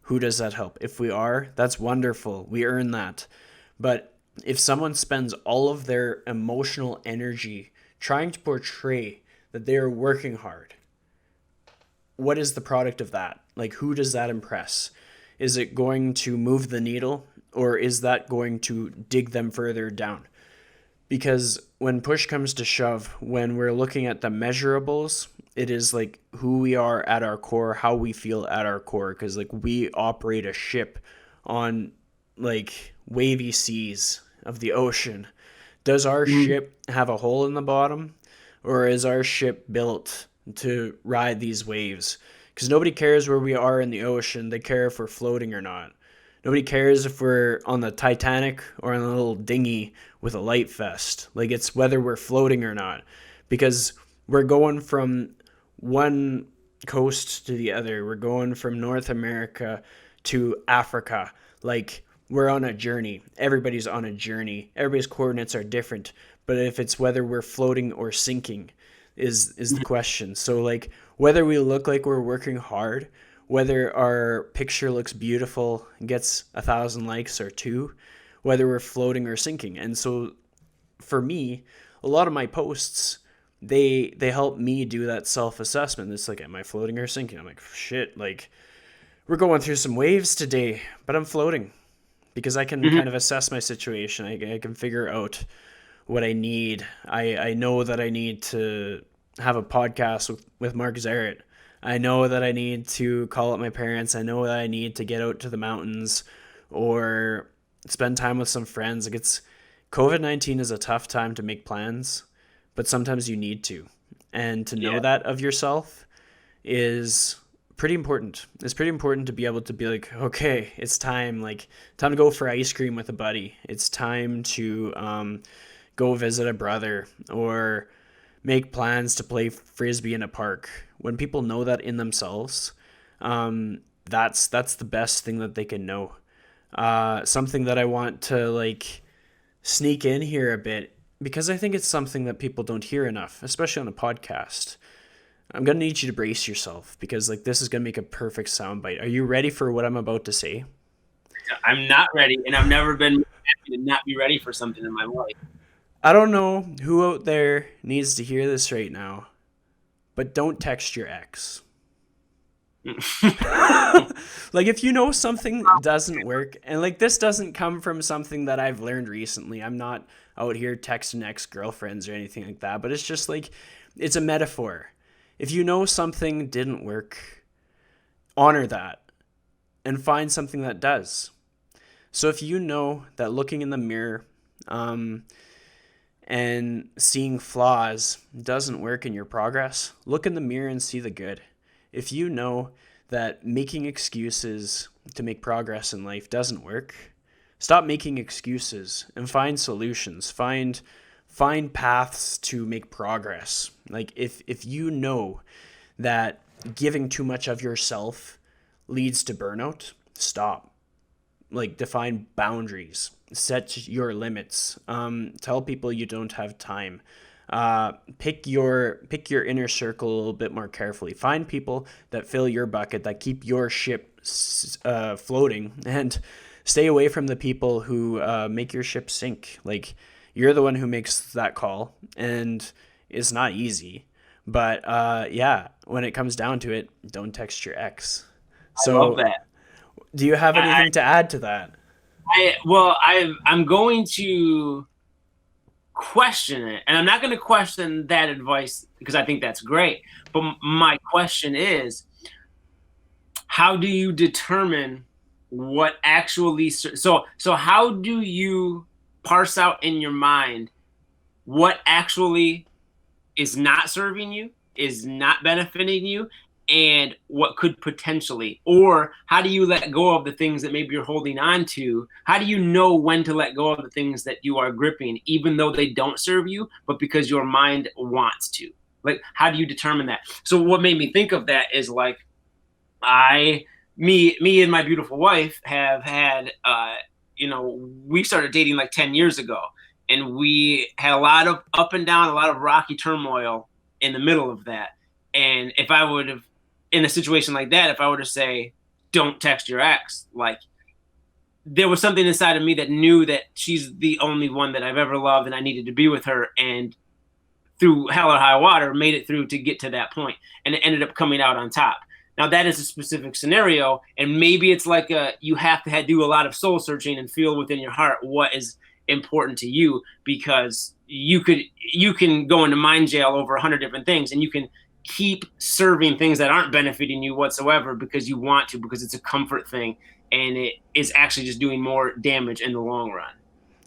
who does that help? If we are, that's wonderful. We earn that. But if someone spends all of their emotional energy trying to portray that they are working hard, what is the product of that? Like, who does that impress? Is it going to move the needle, or is that going to dig them further down? Because when push comes to shove, when we're looking at the measurables, it is like who we are at our core, how we feel at our core. Because like we operate a ship on like wavy seas of the ocean. Does our ship have a hole in the bottom, or is our ship built to ride these waves? Because nobody cares where we are in the ocean. They care if we're floating or not. Nobody cares if we're on the Titanic or on a little dinghy with a light vest. Like it's whether we're floating or not. Because we're going from one coast to the other. We're going from North America to Africa. Like we're on a journey. Everybody's on a journey. Everybody's coordinates are different. But if it's whether we're floating or sinking is the question. So like whether we look like we're working hard, whether our picture looks beautiful and gets 1,000 likes or 2, whether we're floating or sinking. And so for me, a lot of my posts, they help me do that self-assessment. It's like, am I floating or sinking? I'm like, shit, like we're going through some waves today, but I'm floating because I can kind of assess my situation. I can figure out what I need. I know that I need to have a podcast with Mark Zarate. I know that I need to call up my parents. I know that I need to get out to the mountains or spend time with some friends. Like COVID-19 is a tough time to make plans, but sometimes you need to. And to know that of yourself is pretty important. It's pretty important to be able to be like, okay, it's time to go for ice cream with a buddy. It's time to go visit a brother or make plans to play frisbee in a park. When people know that in themselves, that's the best thing that they can know. Something that I want to like sneak in here a bit because I think it's something that people don't hear enough, especially on a podcast. I'm gonna need you to brace yourself because like this is gonna make a perfect soundbite. Are you ready for what I'm about to say? I'm not ready, and I've never been happy to not be ready for something in my life. I don't know who out there needs to hear this right now, but don't text your ex. Like if you know something doesn't work, and like this doesn't come from something that I've learned recently. I'm not out here texting ex-girlfriends or anything like that, but it's just like it's a metaphor. If you know something didn't work, honor that and find something that does. So if you know that looking in the mirror and seeing flaws doesn't work in your progress, look in the mirror and see the good. If you know that making excuses to make progress in life doesn't work, stop making excuses and find solutions. Find paths to make progress. Like if you know that giving too much of yourself leads to burnout, stop. Like define boundaries, set your limits. Tell people you don't have time. Pick your inner circle a little bit more carefully. Find people that fill your bucket, that keep your ship floating, and stay away from the people who make your ship sink. Like you're the one who makes that call, and it's not easy. But yeah, when it comes down to it, don't text your ex. I love So, that. do you have I, anything to add to that? I'm going to question it, and I'm not going to question that advice because I think that's great. But my question is, how do you determine what actually? So how do you parse out in your mind what actually is not serving you, is not benefiting you, and what could potentially, or how do you let go of the things that maybe you're holding on to? How do you know when to let go of the things that you are gripping, even though they don't serve you, but because your mind wants to? Like, how do you determine that? So what made me think of that is like, I, me and my beautiful wife have had, we started dating like 10 years ago, and we had a lot of up and down, a lot of rocky turmoil in the middle of that. And if I would have, in a situation like that, if I were to say, don't text your ex, like there was something inside of me that knew that she's the only one that I've ever loved and I needed to be with her. And through hell or high water, made it through to get to that point, and it ended up coming out on top. Now that is a specific scenario, and maybe it's like you have to do a lot of soul searching and feel within your heart what is important to you, because you can go into mind jail over 100 different things, and you can keep serving things that aren't benefiting you whatsoever because you want to, because it's a comfort thing, and it is actually just doing more damage in the long run.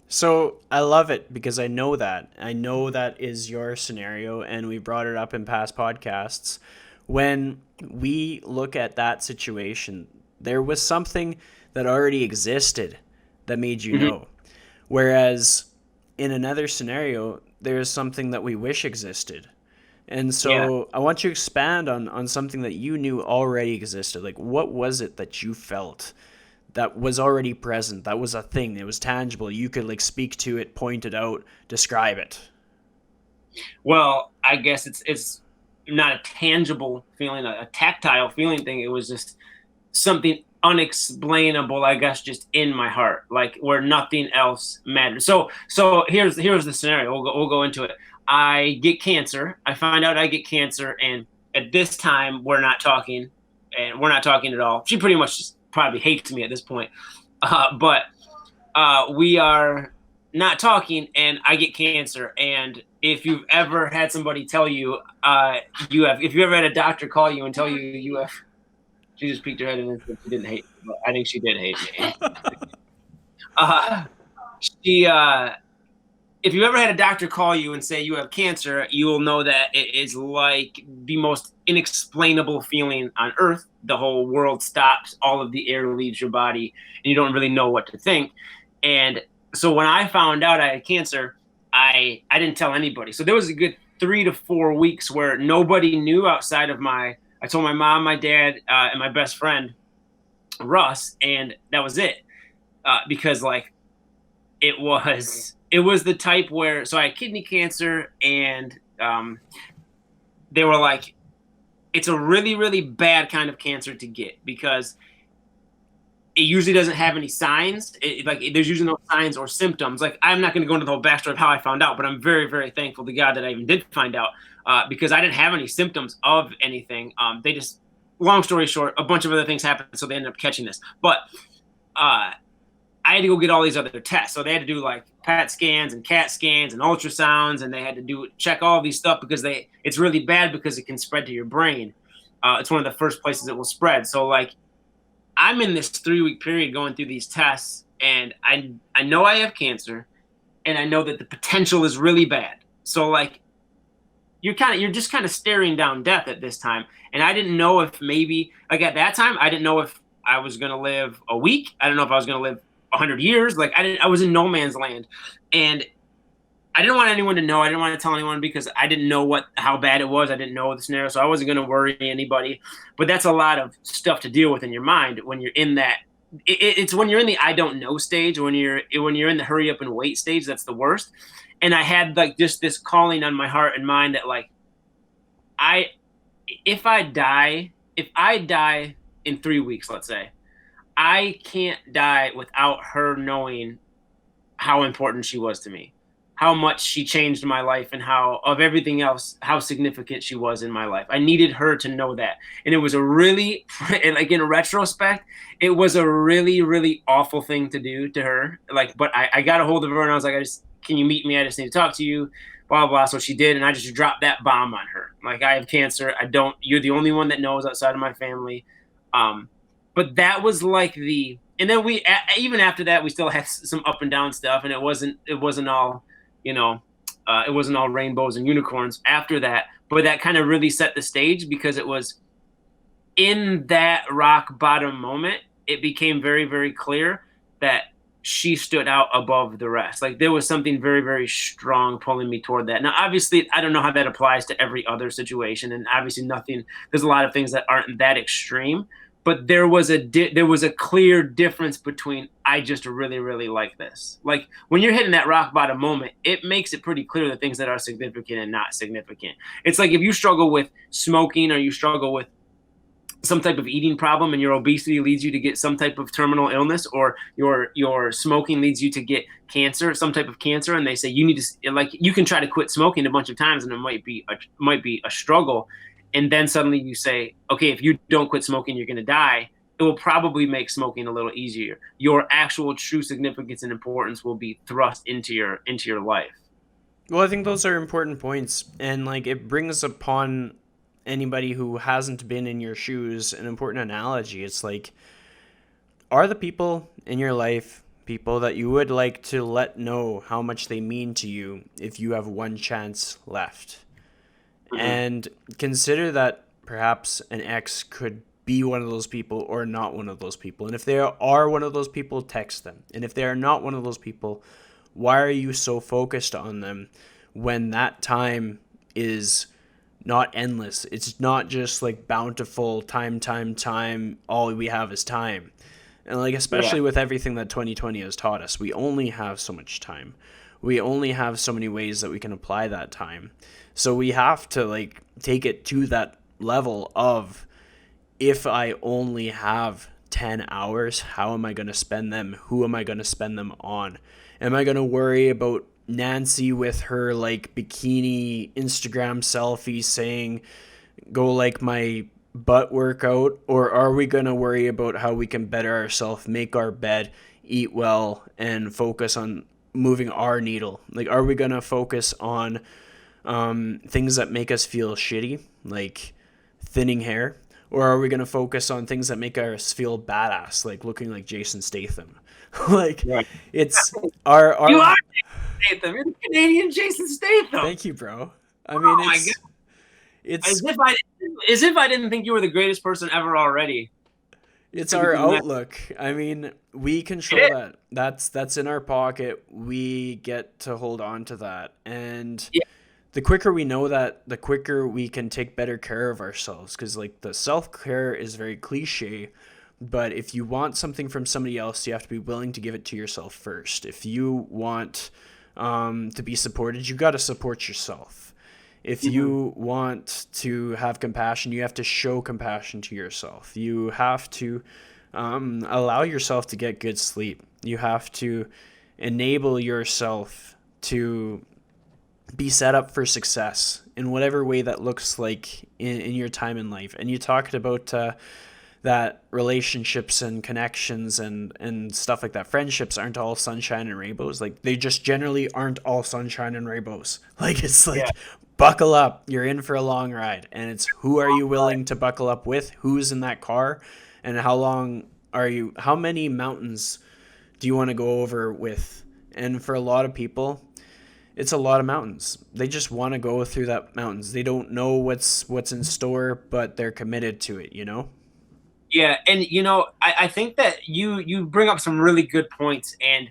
So I love it because I know that. I know that is your scenario, and we brought it up in past podcasts. When we look at that situation, there was something that already existed that made you Mm-hmm. know. Whereas in another scenario, there is something that we wish existed. And Yeah. so I want you to expand on something that you knew already existed. Like, what was it that you felt that was already present? That was a thing. It was tangible. You could like speak to it, point it out, describe it. Well, I guess it's not a tangible feeling, a tactile feeling thing. It was just something unexplainable, I guess, just in my heart, like where nothing else mattered. So here's the scenario. We'll go into it. I get cancer. I find out I get cancer, and at this time we're not talking, and we're not talking at all. She pretty much just probably hates me at this point, but we are not talking, and I get cancer. And if you've ever had somebody tell you, if you ever had a doctor call you and tell you you have, she just peeked her head in and said she didn't hate me, but I think she did hate me. Uh, she, if you ever had a doctor call you and say you have cancer, you will know that it is like the most inexplainable feeling on earth. The whole world stops, all of the air leaves your body, and you don't really know what to think. And so when I found out I had cancer, I didn't tell anybody. So there was a good 3 to 4 weeks where nobody knew outside of I told my mom, my dad, and my best friend, Russ, and that was it. because like it was the type where, so I had kidney cancer, and they were like, it's a really really bad kind of cancer to get because it usually doesn't have any signs. There's usually no signs or symptoms. Like, I'm not going to go into the whole backstory of how I found out, but I'm very, very thankful to God that I even did find out, because I didn't have any symptoms of anything. They just, long story short, a bunch of other things happened, so they ended up catching this. But I had to go get all these other tests. So they had to do like PET scans and CAT scans and ultrasounds, and they had to check all these stuff because it's really bad because it can spread to your brain. It's one of the first places it will spread. So like, I'm in this 3-week period going through these tests, and I know I have cancer, and I know that the potential is really bad. So like, you're just kind of staring down death at this time. And I didn't know if maybe, like, at that time, I didn't know if I was gonna live a week. I don't know if I was gonna live 100 years. Like, I was in no man's land, and I didn't want anyone to know. I didn't want to tell anyone because I didn't know how bad it was. I didn't know the scenario, so I wasn't going to worry anybody. But that's a lot of stuff to deal with in your mind when you're in that. It's when you're in the I don't know stage, when you're in the hurry up and wait stage. That's the worst. And I had like just this calling on my heart and mind that like, I if I die in 3 weeks, let's say, I can't die without her knowing how important she was to me, how much she changed my life, and how, of everything else, how significant she was in my life. I needed her to know that. And it was a really, like, in retrospect, it was a really, really awful thing to do to her. Like, but I got a hold of her and I was like, can you meet me? I just need to talk to you, blah, blah. So she did. And I just dropped that bomb on her. Like, I have cancer. You're the only one that knows outside of my family. But that was like and then even after that, we still had some up and down stuff, and it wasn't all, it wasn't all rainbows and unicorns after that. But that kind of really set the stage, because it was in that rock bottom moment, it became very, very clear that she stood out above the rest. Like, there was something very, very strong pulling me toward that. Now, obviously, I don't know how that applies to every other situation, and obviously there's a lot of things that aren't that extreme. But there was a clear difference between, I just really, really like this. Like, when you're hitting that rock bottom moment, it makes it pretty clear the things that are significant and not significant. It's like if you struggle with smoking, or you struggle with some type of eating problem, and your obesity leads you to get some type of terminal illness, or your smoking leads you to get cancer, some type of cancer, and they say you need to, like, you can try to quit smoking a bunch of times and it might be a struggle. And then suddenly you say, okay, if you don't quit smoking, you're going to die. It will probably make smoking a little easier. Your actual true significance and importance will be thrust into your life. Well, I think those are important points, and like, it brings upon anybody who hasn't been in your shoes an important analogy. It's like, are the people in your life people that you would like to let know how much they mean to you if you have one chance left? Mm-hmm. And consider that perhaps an ex could be one of those people or not one of those people. And if they are one of those people, text them. And if they are not one of those people, why are you so focused on them when that time is not endless? It's not just like bountiful time. All we have is time. And like, especially with everything that 2020 has taught us, we only have so much time. We only have so many ways that we can apply that time. So we have to like take it to that level of, if I only have 10 hours, how am I going to spend them? Who am I going to spend them on? Am I going to worry about Nancy with her like bikini Instagram selfie saying, go like my butt workout? Or are we going to worry about how we can better ourselves, make our bed, eat well, and focus on moving our needle? Like, are we going to focus on things that make us feel shitty, like thinning hair? Or are we going to focus on things that make us feel badass, like looking like Jason Statham? Like, it's our You are Jason Statham. You're the Canadian Jason Statham. Thank you, bro. I mean, it's as if I didn't think you were the greatest person ever already. It's our outlook. I mean, we control that. That's in our pocket. We get to hold on to that. And the quicker we know that, the quicker we can take better care of ourselves. Because like, the self-care is very cliche, But if you want something from somebody else, you have to be willing to give it to yourself first. If you want to be supported, you got to support yourself. If Mhm. you want to have compassion, you have to show compassion to yourself. You have to allow yourself to get good sleep. You have to enable yourself to be set up for success in whatever way that looks like in your time in life. And you talked about that relationships and connections and stuff like that. Friendships aren't all sunshine and rainbows. Like they just generally aren't all sunshine and rainbows. Like it's Yeah. like buckle up. You're in for a long ride. And it's who are you willing to buckle up with? Who's in that car? And how many mountains do you want to go over with? And for a lot of people, it's a lot of mountains. They just want to go through that mountains. They don't know what's in store, but they're committed to it, you know? Yeah, and I think that you bring up some really good points, and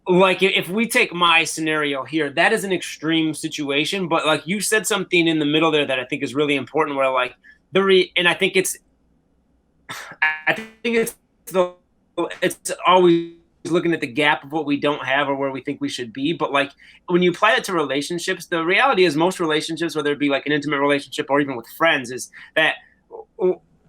like if we take my scenario here, that is an extreme situation, but like you said something in the middle there that I think is really important, where like and I think the it's always looking at the gap of what we don't have or where we think we should be. But like when you apply it to relationships, the reality is most relationships, whether it be like an intimate relationship or even with friends, is that,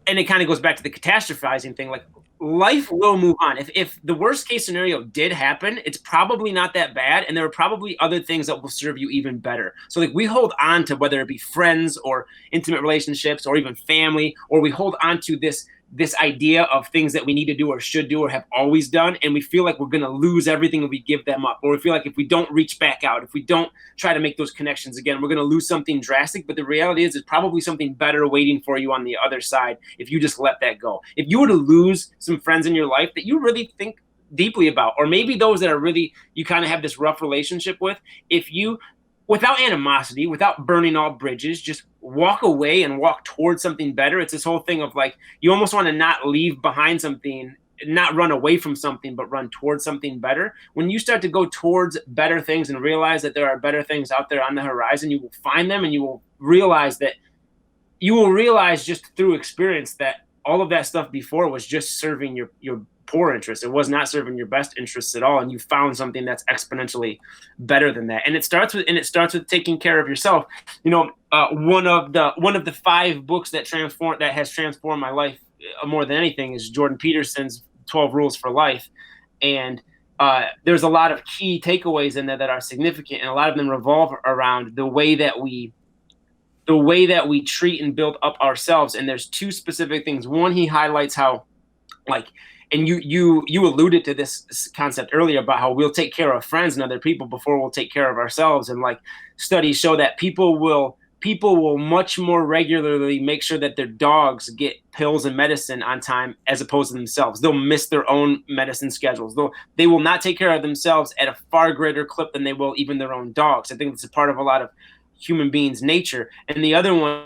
and it kind of goes back to the catastrophizing thing. Like life will move on. If the worst case scenario did happen, it's probably not that bad, and there are probably other things that will serve you even better. So like we hold on to whether it be friends or intimate relationships or even family, or we hold on to this idea of things that we need to do or should do or have always done, and we feel like we're going to lose everything if we give them up, or we feel like if we don't reach back out, if we don't try to make those connections again, we're going to lose something drastic. But the reality is there's probably something better waiting for you on the other side if you just let that go. If you were to lose some friends in your life that you really think deeply about, or maybe those that are really you kind of have this rough relationship with, if you, without animosity, without burning all bridges, just walk away and walk towards something better. It's this whole thing of like you almost want to not leave behind something, not run away from something, but run towards something better. When you start to go towards better things and realize that there are better things out there on the horizon, you will find them, and you will realize just through experience that all of that stuff before was just serving your poor interests. It was not serving your best interests at all, and you found something that's exponentially better than that. And it starts with taking care of yourself. One of the 5 books that has transformed my life more than anything is Jordan Peterson's 12 Rules for Life, and there's a lot of key takeaways in there that are significant, and a lot of them revolve around the way that we treat and build up ourselves. And there's 2 specific things. One, he highlights how, like, and you alluded to this concept earlier about how we'll take care of friends and other people before we'll take care of ourselves. And like studies show that people will much more regularly make sure that their dogs get pills and medicine on time as opposed to themselves. They'll miss their own medicine schedules. They will not take care of themselves at a far greater clip than they will even their own dogs. I think it's a part of a lot of human beings' nature. And the other one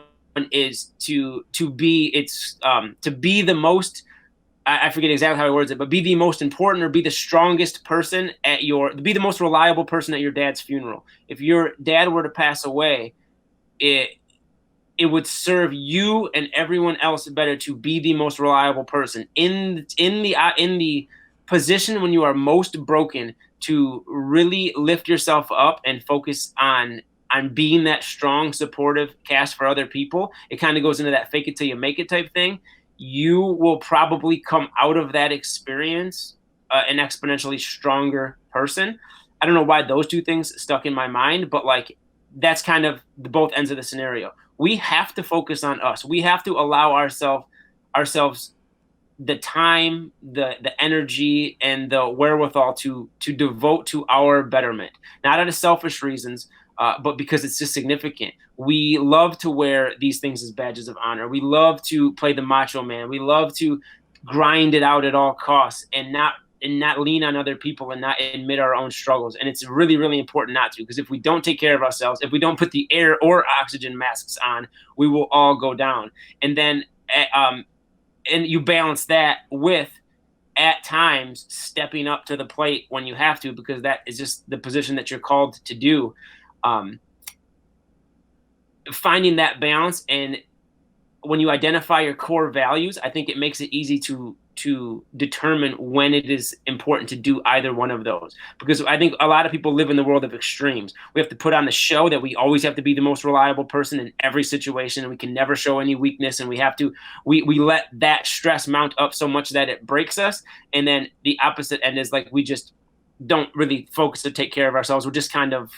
is to be the most, I forget exactly how he words it, but be the most important or be the strongest person be the most reliable person at your dad's funeral. If your dad were to pass away, it it would serve you and everyone else better to be the most reliable person in the position when you are most broken, to really lift yourself up and focus on being that strong supportive cast for other people. It kind of goes into that fake it till you make it type thing. You will probably come out of that experience an exponentially stronger person. I don't know why those 2 things stuck in my mind, but like that's kind of the both ends of the scenario. We have to focus on us. We have to allow ourselves the time, the energy, and the wherewithal to devote to our betterment, not out of selfish reasons, but because it's just significant. We love to wear these things as badges of honor. We love to play the macho man. We love to grind it out at all costs and not lean on other people and not admit our own struggles. And it's really, really important not to, because if we don't take care of ourselves, if we don't put the air or oxygen masks on, we will all go down. And then, and you balance that with at times stepping up to the plate when you have to, because that is just the position that you're called to do. Um, Finding that balance and when you identify your core values, I think it makes it easy to determine when it is important to do either one of those. Because I think a lot of people live in the world of extremes. We have to put on the show that we always have to be the most reliable person in every situation, and we can never show any weakness, and we let that stress mount up so much that it breaks us. And then the opposite end is like we just don't really focus to take care of ourselves. We're just kind of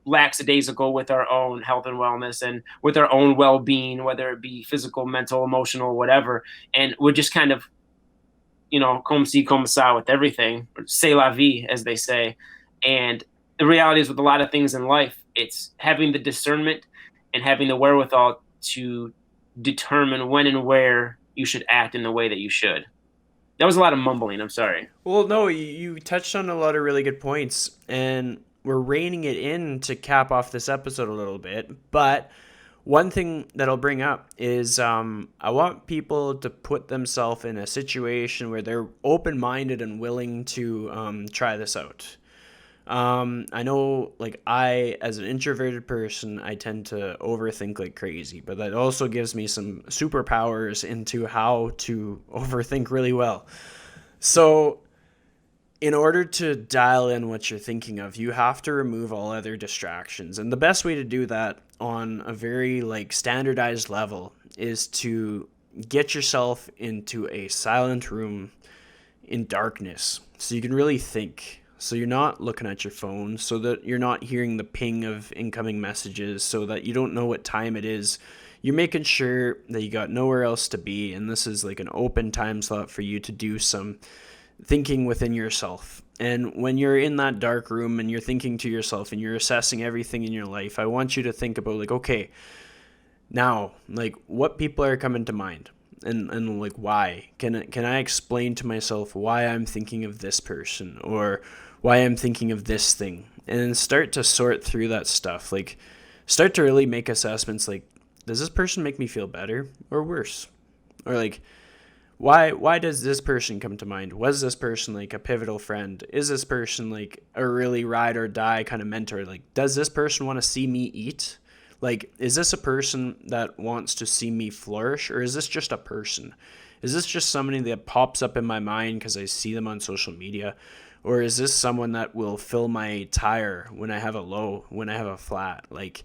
lackadaisical with our own health and wellness and with our own well-being, whether it be physical, mental, emotional, whatever. And we're just kind of, comme si, comme ça with everything, c'est la vie, as they say. And the reality is, with a lot of things in life, it's having the discernment and having the wherewithal to determine when and where you should act in the way that you should. That was a lot of mumbling. I'm sorry. Well, no, you touched on a lot of really good points, and we're reining it in to cap off this episode a little bit. But one thing that I'll bring up is I want people to put themselves in a situation where they're open-minded and willing to try this out. I know, like, as an introverted person, I tend to overthink like crazy, but that also gives me some superpowers into how to overthink really well. So, in order to dial in what you're thinking of, you have to remove all other distractions. And the best way to do that on a very like standardized level is to get yourself into a silent room in darkness so you can really think. So you're not looking at your phone, so that you're not hearing the ping of incoming messages, so that you don't know what time it is. You're making sure that you got nowhere else to be, and this is like an open time slot for you to do some thinking within yourself. And when you're in that dark room and you're thinking to yourself and you're assessing everything in your life, I want you to think about like, okay, now, like, what people are coming to mind, and like, why can I explain to myself why I'm thinking of this person or why I'm thinking of this thing, and start to sort through that stuff. Like, start to really make assessments like, does this person make me feel better or worse? Or like, why does this person come to mind? Was this person like a pivotal friend? Is this person like a really ride or die kind of mentor? Like, does this person want to see me eat? Like, is this a person that wants to see me flourish, or is this just a person? Is this just somebody that pops up in my mind because I see them on social media? Or is this someone that will fill my tire when I have a low, when I have a flat? Like,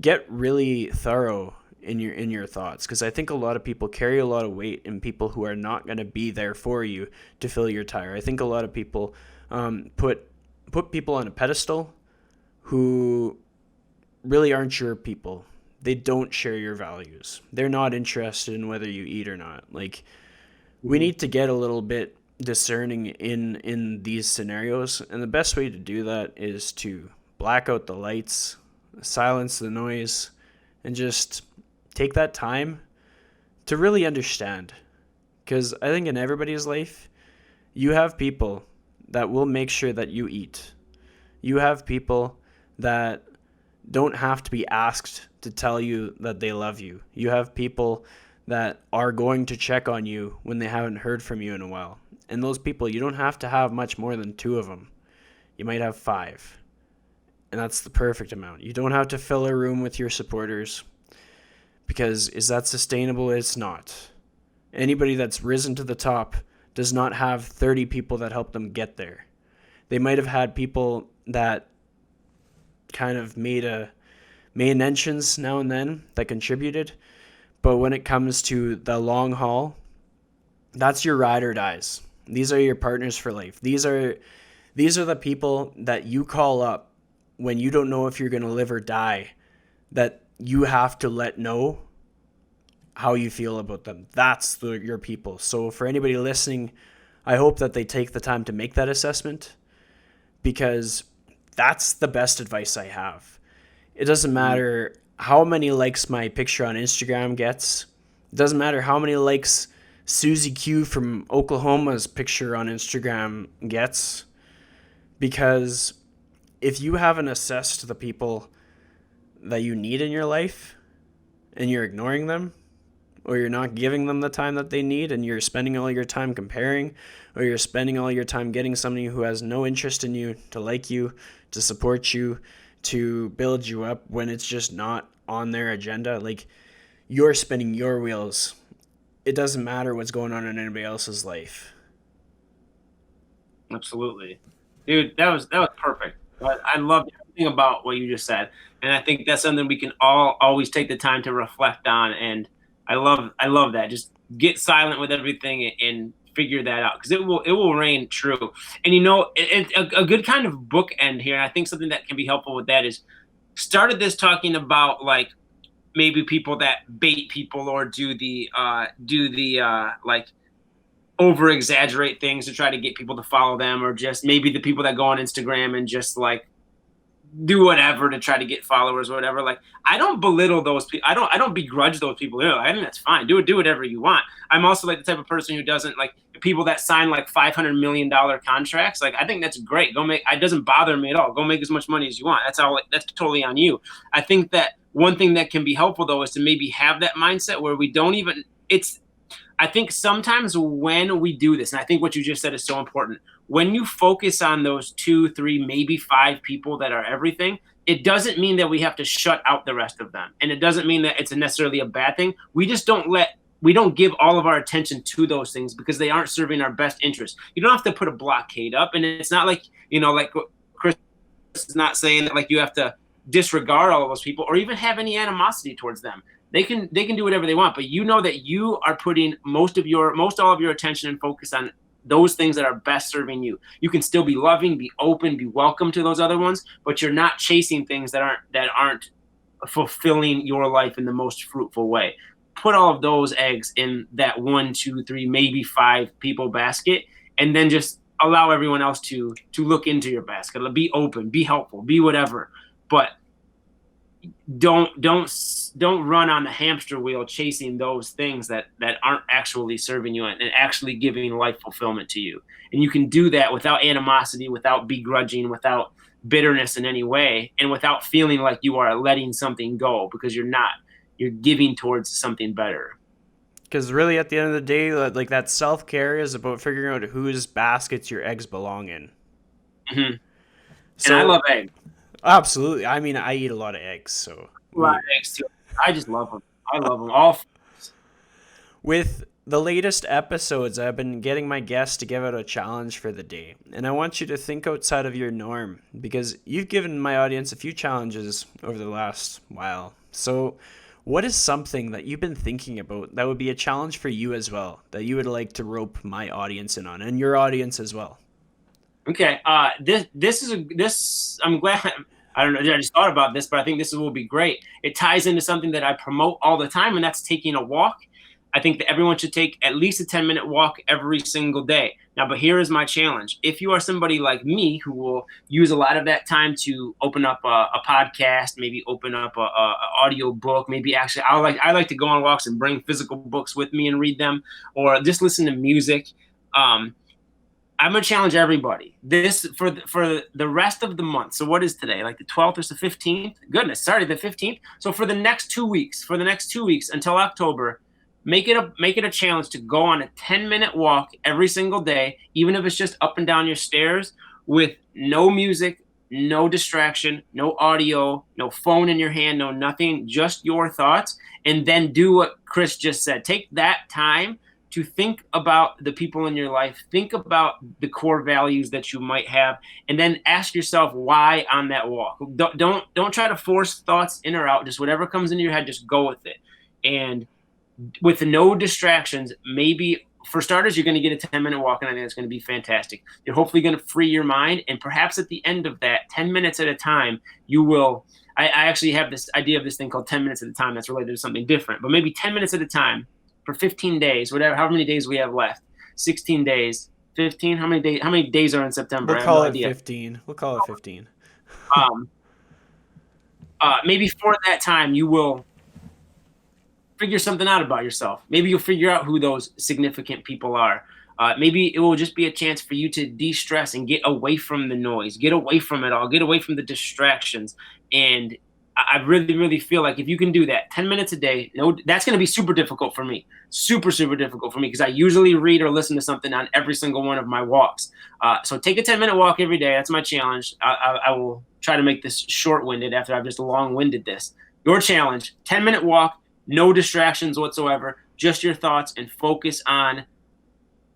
get really thorough in your thoughts, because I think a lot of people carry a lot of weight in people who are not going to be there for you to fill your tire. I think a lot of people put people on a pedestal who really aren't your people. They don't share your values. They're not interested in whether you eat or not. Like, we need to get a little bit discerning in these scenarios, and the best way to do that is to black out the lights, silence the noise, and just take that time to really understand. Because I think in everybody's life, you have people that will make sure that you eat. You have people that don't have to be asked to tell you that they love you. You have people that are going to check on you when they haven't heard from you in a while. And those people, you don't have to have much more than 2 of them. You might have 5. And that's the perfect amount. You don't have to fill a room with your supporters, because is that sustainable? It's not. Anybody that's risen to the top does not have 30 people that help them get there. They might have had people that kind of made entrance now and then that contributed, but when it comes to the long haul, that's your ride or dies. These are your partners for life. These are the people that you call up when you don't know if you're going to live or die, that you have to let know how you feel about them. That's your people. So for anybody listening, I hope that they take the time to make that assessment, because that's the best advice I have. It doesn't matter how many likes my picture on Instagram gets. It doesn't matter how many likes Susie Q from Oklahoma's picture on Instagram gets, because if you haven't assessed the people that you need in your life and you're ignoring them, or you're not giving them the time that they need, and you're spending all your time comparing, or you're spending all your time getting somebody who has no interest in you to like you, to support you, to build you up when it's just not on their agenda, like, you're spinning your wheels. It doesn't matter what's going on in anybody else's life. Absolutely, dude. That was perfect. I loved everything about what you just said, and I think that's something we can all always take the time to reflect on. And I love that. Just get silent with everything and figure that out because it will reign true. And a good kind of bookend here. And I think something that can be helpful with that is started this talking about like maybe people that bait people or do the like over exaggerate things to try to get people to follow them, or just maybe the people that go on Instagram and just like do whatever to try to get followers or whatever. Like I don't belittle those people. I don't begrudge those people. I think that's fine. Do whatever you want. I'm also like the type of person who doesn't like people that sign like $500 million contracts. Like I think that's great. Go make. It doesn't bother me at all. Go make as much money as you want. That's all. That's totally on you. I think that one thing that can be helpful though is to maybe have that mindset where we don't even. It's I think sometimes when we do this, and I think what you just said is so important, when you focus on those two, three, maybe five people that are everything, it doesn't mean that we have to shut out the rest of them. And it doesn't mean that it's necessarily a bad thing. We don't give all of our attention to those things because they aren't serving our best interest. You don't have to put a blockade up. And it's not like, like Chris is not saying that like you have to disregard all of those people or even have any animosity towards them. They can do whatever they want, but you know that you are putting most all of your attention and focus on those things that are best serving you. You can still be loving, be open, be welcome to those other ones, but you're not chasing things that aren't fulfilling your life in the most fruitful way. Put all of those eggs in that 1, 2, 3, maybe 5 people basket, and then just allow everyone else to look into your basket. Be open, be helpful, be whatever, but don't run on the hamster wheel chasing those things that aren't actually serving you and actually giving life fulfillment to you. And you can do that without animosity, without begrudging, without bitterness in any way, and without feeling like you are letting something go, because you're not. You're giving towards something better. Because really, at the end of the day, like that self care is about figuring out whose baskets your eggs belong in. Mm-hmm. So, and I love eggs. Absolutely. I mean, I eat a lot of eggs, so A lot of eggs too. I just love them. I love them all. with the latest episodes, I've been getting my guests to give out a challenge for the day. And I want you to think outside of your norm because you've given my audience a few challenges over the last while. So, what is something that you've been thinking about that would be a challenge for you as well, that you would like to rope my audience in on and your audience as well? Okay. This I'm glad. I don't know. I just thought about this, but I think this will be great. It ties into something that I promote all the time, and that's taking a walk. I think that everyone should take at least a 10-minute walk every single day. Now, but here is my challenge. If you are somebody like me who will use a lot of that time to open up a podcast, maybe open up a audio book, maybe actually I like to go on walks and bring physical books with me and read them, or just listen to music. I'm gonna challenge everybody. This for the rest of the month. So what is today? Like the 12th or the 15th? Goodness, sorry, the 15th. So for the next 2 weeks, until October, make it a challenge to go on a 10-minute walk every single day, even if it's just up and down your stairs, with no music, no distraction, no audio, no phone in your hand, no nothing, just your thoughts, and then do what Chris just said. Take that time to think about the people in your life, think about the core values that you might have, and then ask yourself why on that walk. Don't try to force thoughts in or out. Just whatever comes into your head, just go with it. And with no distractions, maybe for starters, you're going to get a 10-minute walk, and I think it's going to be fantastic. You're hopefully going to free your mind, and perhaps at the end of that, 10 minutes at a time, you will. I actually have this idea of this thing called 10 minutes at a time that's related to something different, but maybe 10 minutes at a time for 15 days, whatever, however many days we have left, 16 days, 15, how many days are in September? We'll call it 15. We'll call it 15. Maybe for that time, you will figure something out about yourself. Maybe you'll figure out who those significant people are. Maybe it will just be a chance for you to de-stress and get away from the noise, get away from it all, get away from the distractions. And I really, really feel like if you can do that 10 minutes a day, that's going to be super difficult for me. Super, super difficult for me because I usually read or listen to something on every single one of my walks. So take a 10-minute walk every day. That's my challenge. I will try to make this short-winded after I've just long-winded this. Your challenge, 10-minute walk, no distractions whatsoever, just your thoughts, and focus on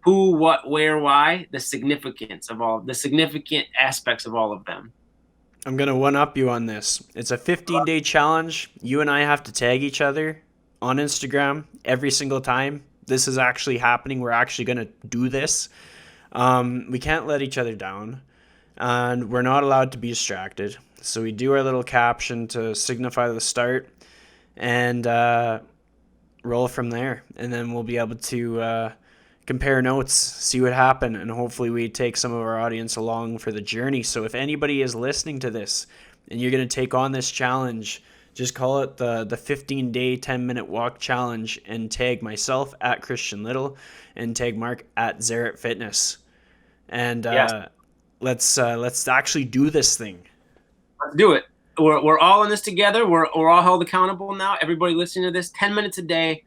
who, what, where, why, the significant aspects of all of them. I'm going to one up you on this. It's a 15-day challenge. You and I have to tag each other on Instagram every single time this is actually happening. We're actually going to do this. We can't let each other down, and we're not allowed to be distracted. So we do our little caption to signify the start, and roll from there. And then we'll be able to compare notes, see what happened, and hopefully we take some of our audience along for the journey. So if anybody is listening to this and you're going to take on this challenge, just call it the 15-day 10-minute walk challenge and tag myself at Christian Little and tag Mark at Zarate Fitness. And Yes, let's actually do this thing. let's do it. We're all in this together. We're all held accountable now. Everybody listening to this, 10 minutes a day.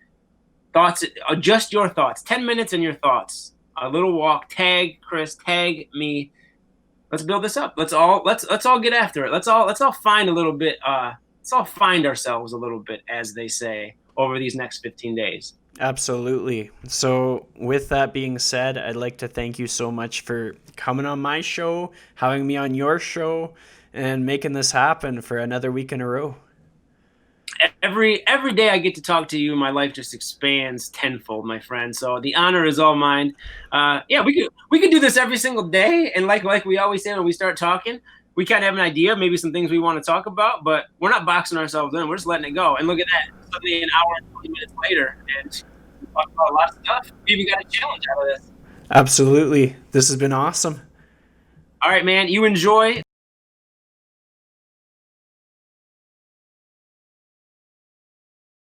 Thoughts, just your thoughts. 10 minutes and your thoughts. A little walk. Tag Chris. Tag me. Let's build this up. Let's all get after it. Let's all find a little bit. Let's all find ourselves a little bit, as they say, over these next 15 days. Absolutely. So, with that being said, I'd like to thank you so much for coming on my show, having me on your show, and making this happen for another week in a row. Every day I get to talk to you, my life just expands tenfold, my friend. So the honor is all mine. Yeah, we could do this every single day, and like we always say when we start talking, we kind of have an idea, maybe some things we want to talk about, but we're not boxing ourselves in. We're just letting it go. And look at that, suddenly an hour and 20 minutes later, and we talked about a lot of stuff. We even got a challenge out of this. Absolutely. This has been awesome. All right, man. You enjoy.